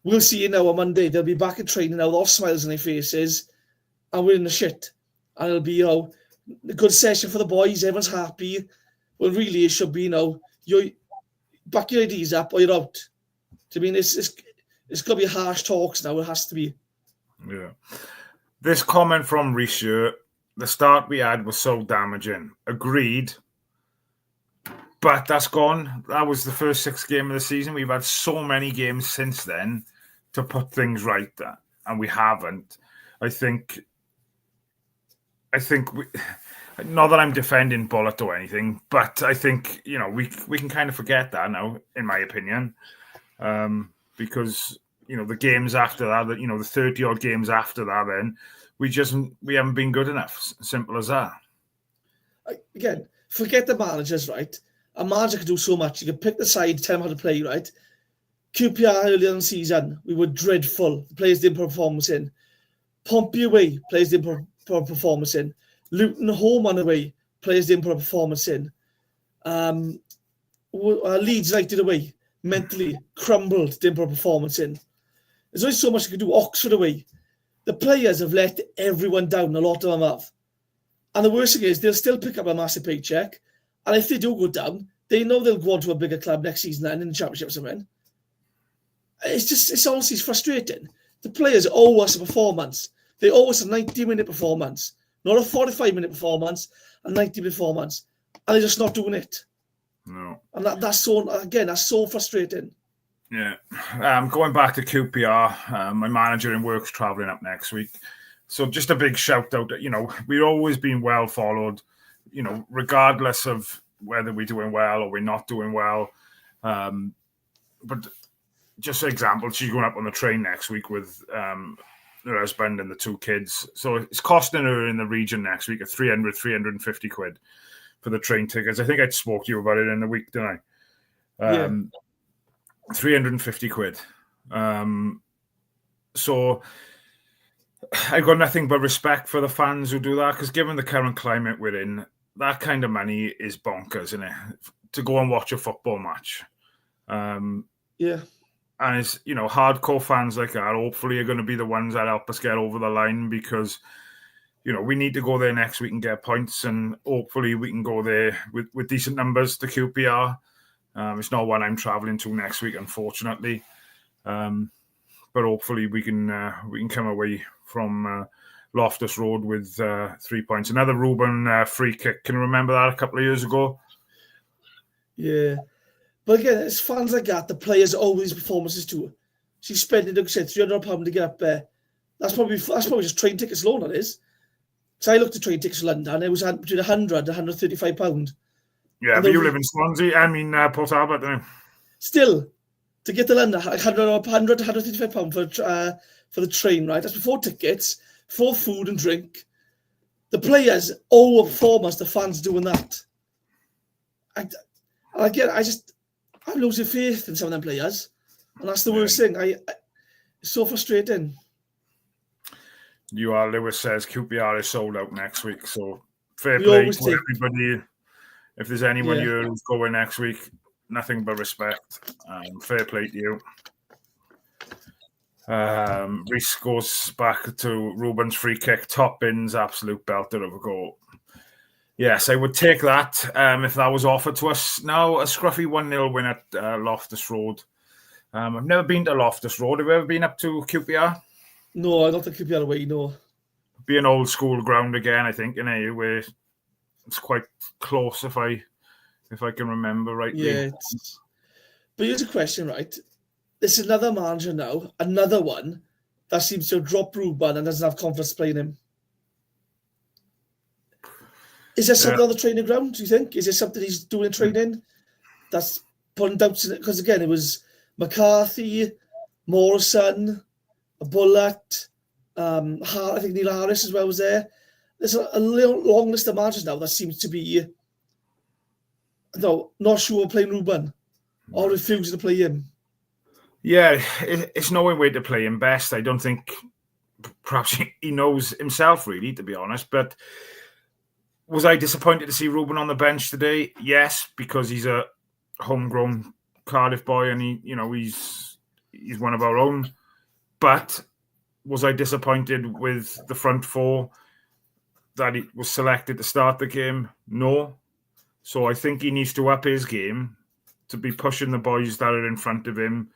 we'll see it now on Monday. They'll be back in training now with all smiles on their faces, and we're in the shit. And it'll be, a good session for the boys. Everyone's happy. Well, really, it should be, you back your IDs up or you're out. I mean, it's got to be harsh talks now. It has to be. Yeah. This comment from Rhys here, the start we had was so damaging. Agreed. But that's gone. That was the first 6 games of the season. We've had so many games since then to put things right, and we haven't. I think we, not that I'm defending Bullet or anything, but I think, we can kind of forget that now, in my opinion, because, the games after that, the 30-odd games after that, then we haven't been good enough. Simple as that. Again, forget the managers, right? A manager can do so much. You can pick the side, tell them how to play, right? QPR earlier in the season, we were dreadful. The players didn't put a performance in. Pompey away, players didn't put a performance in. Luton home and away, players didn't put a performance in. Leeds United away, mentally crumbled, didn't put a performance in. There's only so much you can do. Oxford away. The players have let everyone down, a lot of them have. And the worst thing is, they'll still pick up a massive paycheck. And if they do go down, they know they'll go on to a bigger club next season and in the Championship or something. It's honestly frustrating. The players owe us a performance. They owe us a 90-minute performance, not a 45-minute performance, a 90-minute performance. And they're just not doing it. No. And that's so frustrating. Yeah. Going back to QPR, my manager in work's travelling up next week. So just a big shout out. We've always been well followed, regardless of whether we're doing well or we're not doing well. But just an example, she's going up on the train next week with her husband and the 2 kids. So it's costing her in the region next week 350 quid for the train tickets. I think I spoke to you about it in the week, didn't I? 350 quid. So I've got nothing but respect for the fans who do that, because given the current climate we're in, that kind of money is bonkers, isn't it? To go and watch a football match. Yeah. And it's, hardcore fans like that, hopefully, are going to be the ones that help us get over the line, because, we need to go there next week and get points, and hopefully we can go there with decent numbers to QPR. It's not one I'm travelling to next week, unfortunately. But hopefully we can come away from Loftus Road with 3 points. Another Ruben free kick. Can you remember that a couple of years ago? Yeah. But again, it's fans like that, the players owe these performances to. She's spending, like I said, £300 to get up there. That's probably just train tickets alone, that is. So I looked at train tickets to London, it was between £100 and £135. Yeah, but you live in Swansea. Port Albert, don't you? Still, to get to London, £100 to £135 for the train, right? That's before tickets, for food and drink. The players owe a performance, the fans doing that. I'm losing faith in some of them players. And that's the worst thing. It's so frustrating. Lewis says QPR is sold out next week. So fair play to everybody. If there's anyone here who's going next week, nothing but respect. Fair play to you. Rhys goes back to Ruben's free kick. Top bins, absolute belter of a goal. Yes, I would take that if that was offered to us. Now, a scruffy 1-0 win at Loftus Road. I've never been to Loftus Road. Have you ever been up to QPR? No, I don't think QPR away, no. Be an old school ground again, I think, where it's quite close if if I can remember rightly. Yeah. But here's a question, right? There's another manager now, another one, that seems to have dropped Ruben and doesn't have confidence playing him. Is there something on the training ground, do you think? Is there something he's doing in training that's putting doubts in it? Because, again, it was McCarthy, Morrison, Bullet, I think Neil Harris as well was there. There's a long list of managers now that seems to be not sure playing Ruben or refusing to play him. Yeah, it's knowing where to play him best. I don't think perhaps he knows himself, really, to be honest. But was I disappointed to see Ruben on the bench today? Yes, because he's a homegrown Cardiff boy and he's one of our own. But was I disappointed with the front four that he was selected to start the game? No. So I think he needs to up his game to be pushing the boys that are in front of him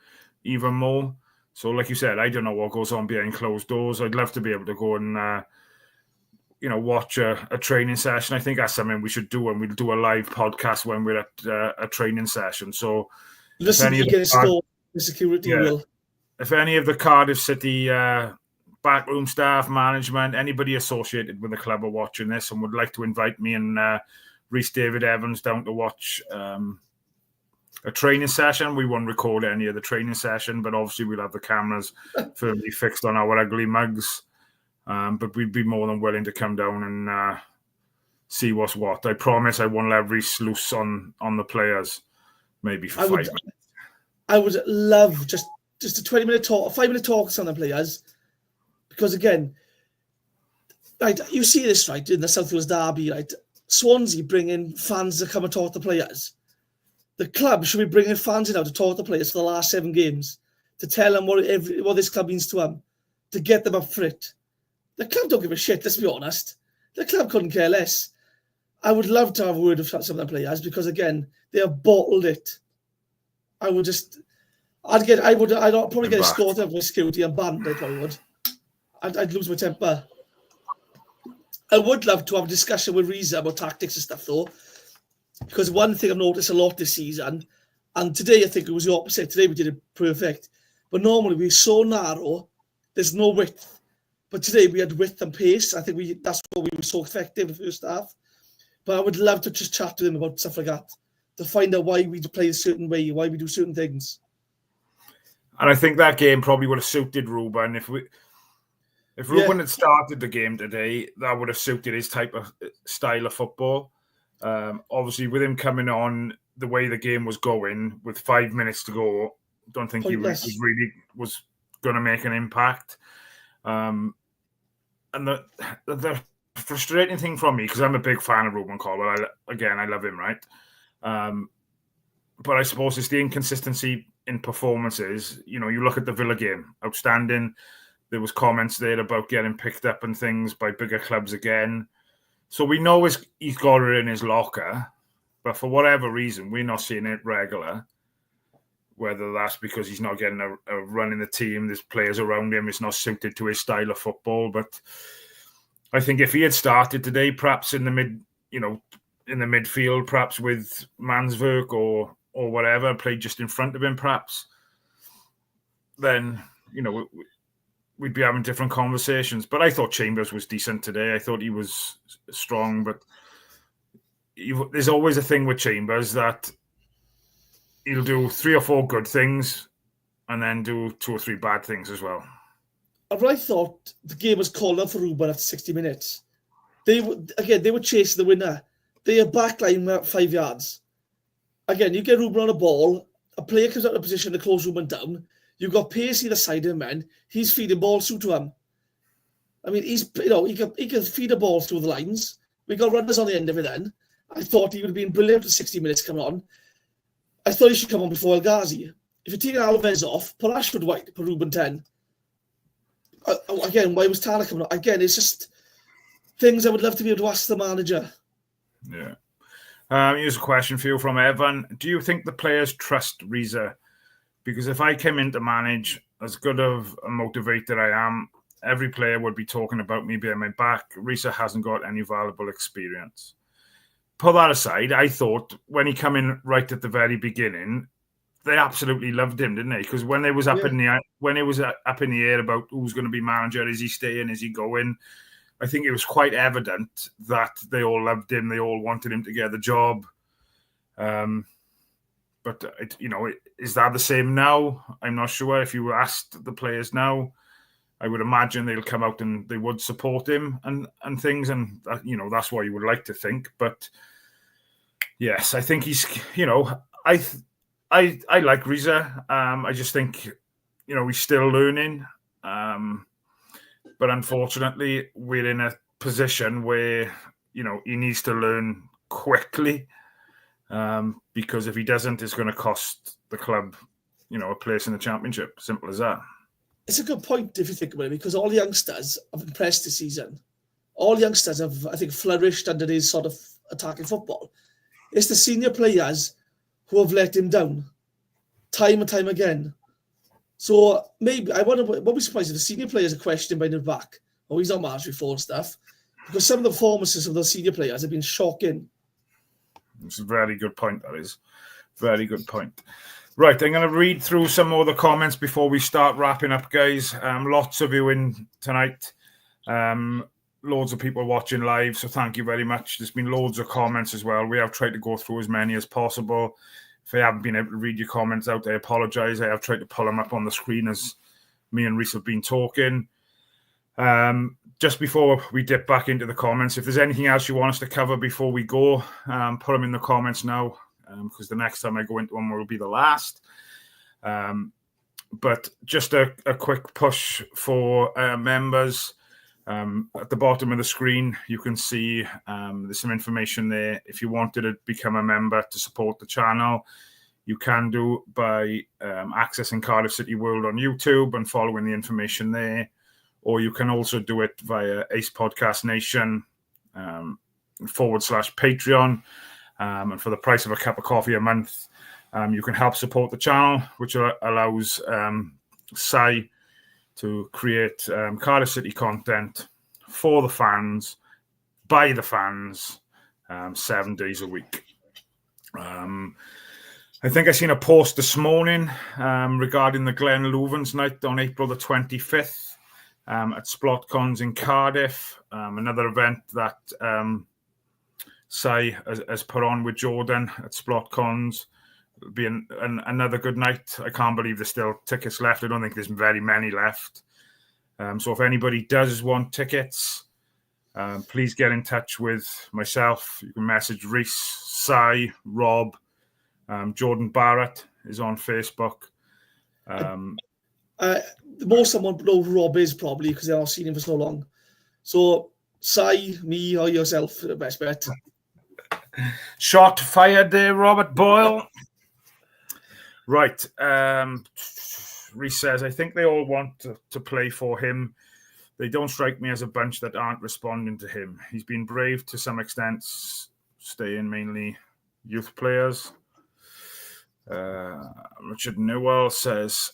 even more. So like you said, I don't know what goes on behind closed doors. I'd love to be able to go and watch a training session. I think that's something we should do, and we'll do a live podcast when we're at a training session. So listen, you get a score, the security will. If any of the Cardiff City backroom staff, management, anybody associated with the club are watching this and would like to invite me and Rhys David Evans down to watch a training session, we won't record any of the training session, but obviously we'll have the cameras firmly fixed on our ugly mugs. But we'd be more than willing to come down and see what's what. I promise I won't let Rhys loose on the players, maybe for 5 minutes. I would love just a 20-minute talk, a 5-minute talk on the players, because again, right, you see this right in the South Wales derby, right? Swansea bring in fans to come and talk to players. The club should be bringing fans in now to talk to players for the last 7 games, to tell them what this club means to them, to get them up for it. The club don't give a shit, let's be honest. The club couldn't care less. I would love to have a word with some of the players because, again, they have bottled it. I'd probably get escorted up with security and banned. I probably would. I'd lose my temper. I would love to have a discussion with Rhys about tactics and stuff, though, because one thing I've noticed a lot this season, and today I think it was the opposite. Today we did it perfect, but normally we're so narrow, there's no width. But today we had width and pace. I think that's why we were so effective in the first half. But I would love to just chat to them about stuff like that, to find out why we play a certain way, why we do certain things. And I think that game probably would have suited Ruben. If Ruben had started the game today, that would have suited his type of style of football. Obviously, with him coming on, the way the game was going, with 5 minutes to go, don't think he was going to make an impact. And the frustrating thing from me, because I'm a big fan of Ruben Caldwell, I love him, right? But I suppose it's the inconsistency in performances. You look at the Villa game, outstanding. There was comments there about getting picked up and things by bigger clubs again. So we know he's got it in his locker, but for whatever reason, we're not seeing it regular. Whether that's because he's not getting a run in the team, there's players around him, it's not suited to his style of football. But I think if he had started today, perhaps in the midfield, perhaps with Manswerk or whatever, played just in front of him, perhaps, then we'd be having different conversations. But I thought Chambers was decent today. I thought he was strong, but there's always a thing with Chambers that he'll do 3 or 4 good things and then do 2 or 3 bad things as well. I thought the game was called up for Ruben after 60 minutes. They were chasing the winner. They are backline at 5 yards. Again, you get Ruben on a ball, a player comes out of a position to close Ruben down. You've got pace either side of him, man. He's feeding balls through to him. I mean, he can feed a ball through the lines. We got runners on the end of it then. I thought he would have been brilliant for 60 minutes coming on. I thought he should come on before El Ghazi. If you're taking Alves off, put Ashford White, put Ruben 10. Again, why was Tanner coming on? Again, it's just things I would love to be able to ask the manager. Yeah. Here's a question for you from Evan. Do you think the players trust Rhys? Because if I came in to manage, as good of a motivator I am, every player would be talking about me behind my back. Rhys hasn't got any valuable experience. put that aside, I thought when he came in right at the very beginning, they absolutely loved him, didn't they? Because when it was up in the air about who's going to be manager, is he staying, is he going? I think it was quite evident that they all loved him. They all wanted him to get the job. But is that the same now? I'm not sure. If you asked the players now, I would imagine they'll come out and they would support him and things, and that's what you would like to think. But yes, I think he's I like Rhys. I just think he's still learning. But unfortunately, we're in a position where he needs to learn quickly. Because if he doesn't, it's going to cost the club, a place in the Championship. Simple as that. It's a good point if you think about it, because all the youngsters have impressed this season. All the youngsters have, I think, flourished under his sort of attacking football. It's the senior players who have let him down time and time again. So maybe I wonder what be surprised if the senior players are questioning behind his back. Oh, he's not managed before and stuff. Because some of the performances of those senior players have been shocking. It's a very good point, that is. Very good point. Right, I'm going to read through some more of the comments before we start wrapping up, guys. Lots of you in tonight. Loads of people watching live, so thank you very much. There's been loads of comments as well. We have tried to go through as many as possible. If I haven't been able to read your comments out, I apologise. I have tried to pull them up on the screen as me and Rhys have been talking. Just before we dip back into the comments, if there's anything else you want us to cover before we go, put them in the comments now, because the next time I go into one will be the last. But just a quick push for members. At the bottom of the screen, you can see there's some information there. If you wanted to become a member to support the channel, you can do by accessing Cardiff City World on YouTube and following the information there. Or you can also do it via Ace Podcast Nation /Patreon. And for the price of a cup of coffee a month, you can help support the channel, which allows Sai to create Cardiff City content for the fans, by the fans, 7 days a week. I think I seen a post this morning regarding the Glen Loovens night on April the 25th at Splott Cons in Cardiff, another event that Sai has put on with Jordan at Splott Cons. It'll be another good night. I can't believe there's still tickets left. I don't think there's very many left. So if anybody does want tickets, please get in touch with myself. You can message Rhys, Sai, Rob, Jordan Barrett is on Facebook. Most someone know who Rob is probably because they've not seen him for so long. So Sai, me, or yourself, the best bet. Shot fired there, Robert Boyle. Right. Rhys says, I think they all want to play for him. They don't strike me as a bunch that aren't responding to him. He's been brave to some extent, staying mainly youth players. Richard Newell says,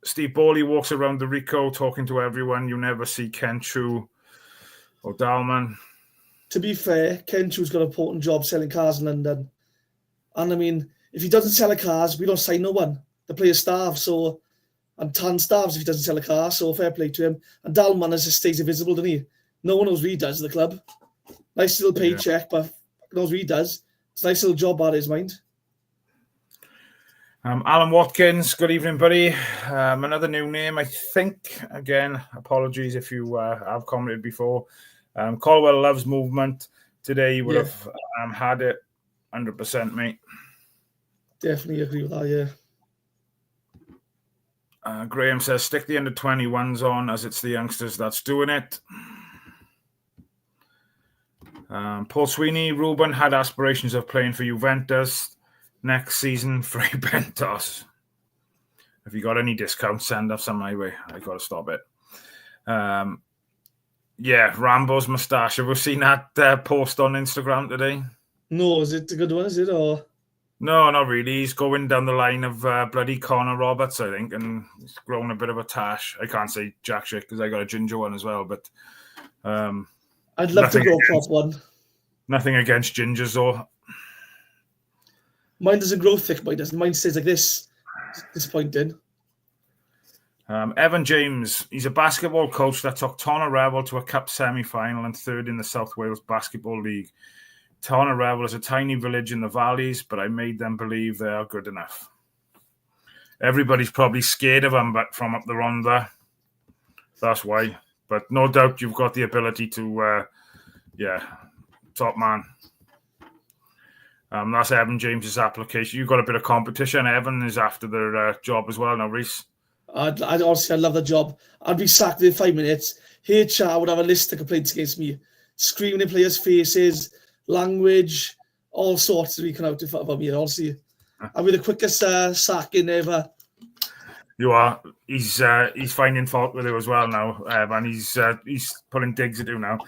Steve Bowley walks around the Rico talking to everyone. You never see Ken Chu or Dalman. To be fair, Ken Chu's got an important job selling cars in London. And I mean, if he doesn't sell the cars, we don't sign no one. The players starve, and Tan starves if he doesn't sell a car, so fair play to him. And Dalman just stays invisible, doesn't he? No one knows what he does at the club. Nice little paycheck, but knows what he does. It's a nice little job out of his mind. Alan Watkins, good evening, buddy. Another new name, I think. Again, apologies if you have commented before. Caldwell loves movement. Today you would have had it 100%, mate. Definitely agree with that, yeah. Graham says, stick the under-21s on as it's the youngsters that's doing it. Paul Sweeney, Ruben had aspirations of playing for Juventus. Next season, free Bentos. If you got any discounts, send us some my way. I got to stop it. Rambo's moustache. Have you seen that post on Instagram today? No, is it a good one, is it? Or no, not really. He's going down the line of bloody Connor Roberts, I think, and he's grown a bit of a tash. I can't say jack shit because I got a ginger one as well, but I'd love to go crop one. Nothing against gingers, though. Mine doesn't grow thick, mine doesn't. Mine stays like this. It's disappointing. Evan James, he's a basketball coach that took Tonna Rebel to a cup semi-final and third in the South Wales Basketball League. Tonna Rebel is a tiny village in the valleys, but I made them believe they are good enough. Everybody's probably scared of them, but from up the Rhondda. That's why. But no doubt you've got the ability to, top man. That's Evan James's application. You've got a bit of competition. Evan is after their job as well now, Rhys. Honestly, I love the job. I'd be sacked within 5 minutes. HR would have a list of complaints against me. Screaming in players' faces, language, all sorts to be coming out about me, honestly. I'll be the quickest sacking ever. You are. He's finding fault with you as well now, and he's pulling digs at you now.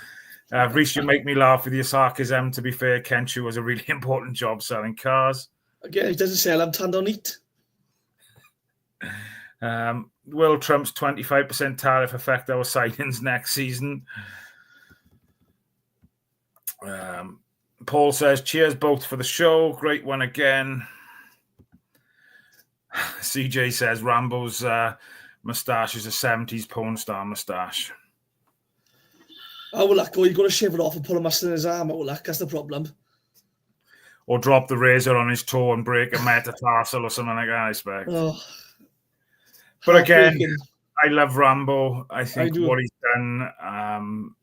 Rhys, you make me laugh with your sarcasm. To be fair, Kenshu was a really important job selling cars. Again, he doesn't sell them, tanned on neat. Will Trump's 25% tariff affect our signings next season? Paul says, cheers both for the show. Great one again. CJ says, Rambo's moustache is a 70s porn star moustache. Oh, well, like, you've got to shave it off and put a muscle in his arm. Oh, like, that's the problem. Or drop the razor on his toe and break a metatarsal or something like that, I expect. Oh, but again, I love Rambo. I think what he's done,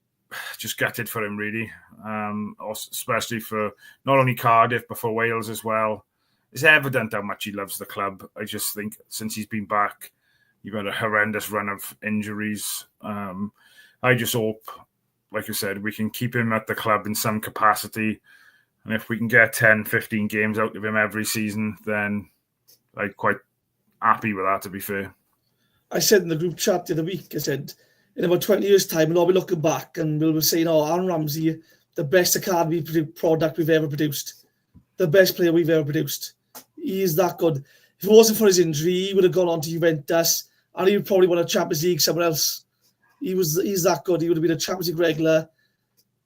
just gutted for him, really. Especially for not only Cardiff, but for Wales as well. It's evident how much he loves the club. I just think since he's been back, you've had a horrendous run of injuries. I just hope, like I said, we can keep him at the club in some capacity. And if we can get 10, 15 games out of him every season, then I'm quite happy with that, to be fair. I said in the group chat the other week, I said, in about 20 years' time, we'll all be looking back and we'll be saying, Aaron Ramsey, the best academy product we've ever produced. The best player we've ever produced. He is that good. If it wasn't for his injury, he would have gone on to Juventus and he would probably won a Champions League somewhere else. He's that good. He would have been a Champions League regular,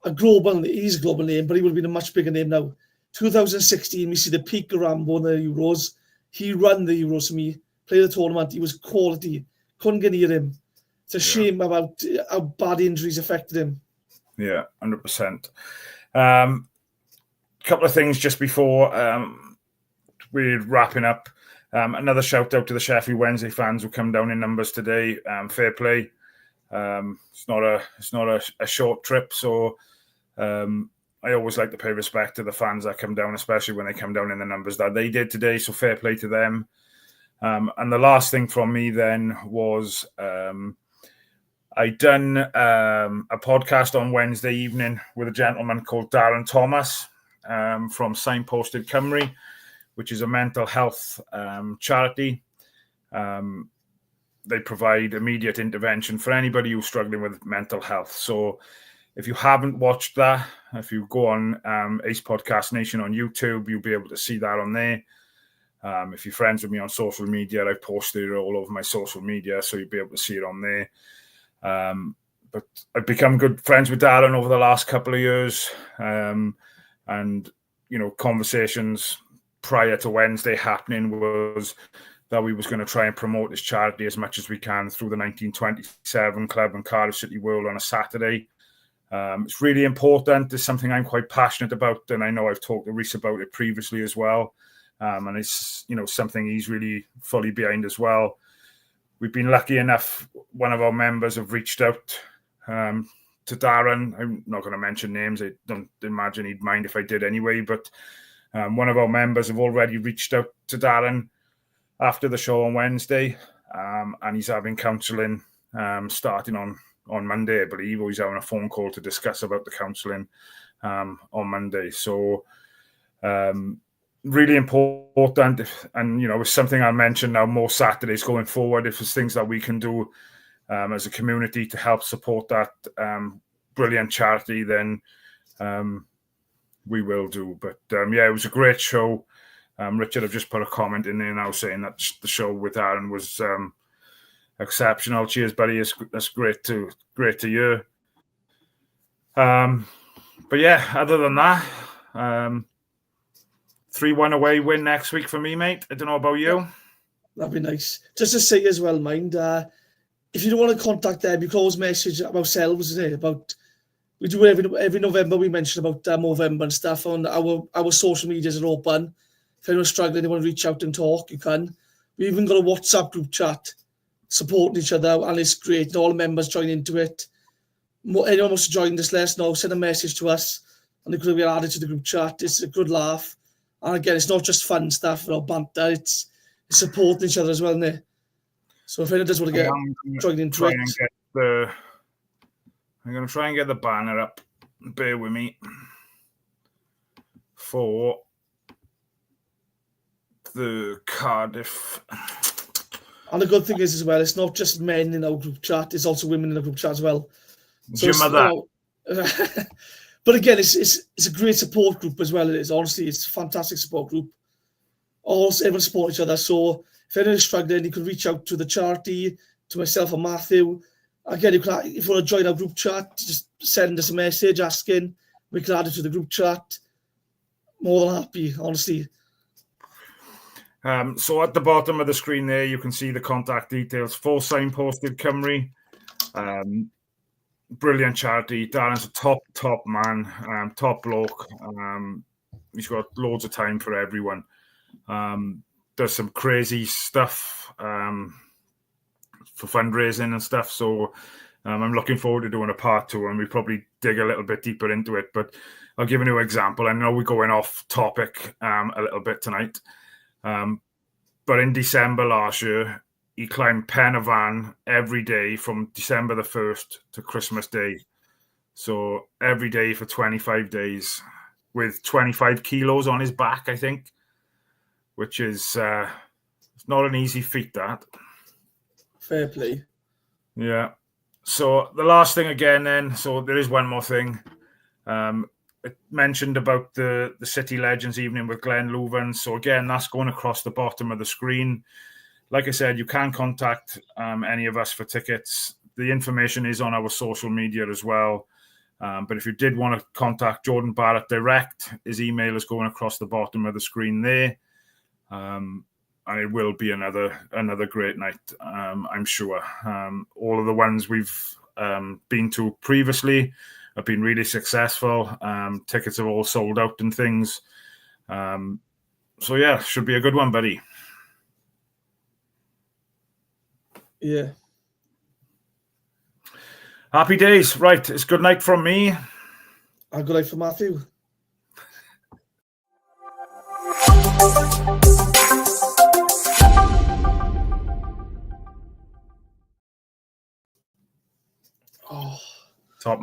he's a global name, but he would have been a much bigger name now. 2016, we see the peak of Rambo in the Euros. He ran the Euros for me, played the tournament. He was quality. Couldn't get near him. It's a shame about how bad injuries affected him. Yeah, 100%. Couple of things just before we're wrapping up. Another shout out to the Sheffield Wednesday fans who come down in numbers today. Fair play. It's not a short trip, so I always like to pay respect to the fans that come down, especially when they come down in the numbers that they did today. So fair play to them. And the last thing from me then was I done a podcast on Wednesday evening with a gentleman called Darren Thomas from Signposted Cymru, which is a mental health charity. They provide immediate intervention for anybody who's struggling with mental health. So if you haven't watched that, if you go on Ace Podcast Nation on YouTube, you'll be able to see that on there. If you're friends with me on social media, I've posted it all over my social media, so you'll be able to see it on there. But I've become good friends with Darren over the last couple of years. And, conversations prior to Wednesday happening was that we was going to try and promote this charity as much as we can through the 1927 club and Cardiff City World on a Saturday. It's really important. It's something I'm quite passionate about, and I know I've talked to Rhys about it previously as well. And it's, something he's really fully behind as well. We've been lucky enough, one of our members have reached out to Darren. I'm not going to mention names. I don't imagine he'd mind if I did anyway, but one of our members have already reached out to Darren after the show on Wednesday, and he's having counselling starting on Monday, I believe, or he's having a phone call to discuss about the counselling on Monday. So really important, and it's something I'll mention now more Saturdays going forward. If there's things that we can do as a community to help support that brilliant charity, then we will do. But it was a great show. Richard, I've just put a comment in there now saying that the show with Aaron was exceptional. Cheers, buddy. That's great to hear. But yeah, other than that, 3-1 away win next week for me, mate. I don't know about you. That'd be nice. Just to say as well, mind, if you don't want to contact them, you can always message ourselves, isn't it? We do every November, we mention about Movember and stuff on our social medias are open. If anyone's struggling, they want to reach out and talk, you can. We even got a WhatsApp group chat supporting each other, and it's great. And all the members join into it. Anyone wants to join this, let us know. Send a message to us, and they could be added to the group chat. It's a good laugh. And again, it's not just fun stuff or banter. It's supporting each other as well, isn't it? So if anyone does want to get joined into it. I'm going to try and get the banner up. Bear with me. For the Cardiff. And the good thing is as well, it's not just men in our group chat, it's also women in the group chat as well. So but again, it's a great support group as well. It is, honestly, it's a fantastic support group. Also, everyone support each other. So if anyone is struggling, you can reach out to the charity, to myself or Matthew. Again, if you want to join our group chat, just send us a message asking. We can add it to the group chat. More than happy, honestly. So at the bottom of the screen there, you can see the contact details for Signposted Cymru. Brilliant charity. Darren's a top man, top bloke. He's got loads of time for everyone. There's some crazy stuff for fundraising and stuff. So I'm looking forward to doing a part 2, and we probably dig a little bit deeper into it. But I'll give a new example. I know we're going off topic a little bit tonight. But in December last year, he climbed Pen y Fan every day from December the 1st to Christmas Day. So every day for 25 days with 25 kilos on his back, I think, which is it's not an easy feat, that. Fair play. Yeah. So the last thing again then, so there is one more thing. It mentioned about the City Legends evening with Glenn Loovens. So again, that's going across the bottom of the screen. Like I said, you can contact any of us for tickets. The information is on our social media as well. But if you did want to contact Jordan Barrett direct, his email is going across the bottom of the screen there. And it will be another great night, I'm sure. All of the ones we've been to previously have been really successful. Tickets are all sold out and things. So yeah, should be a good one, buddy. Yeah. Happy days. Right, it's good night from me. And good night from Matthew. Top man.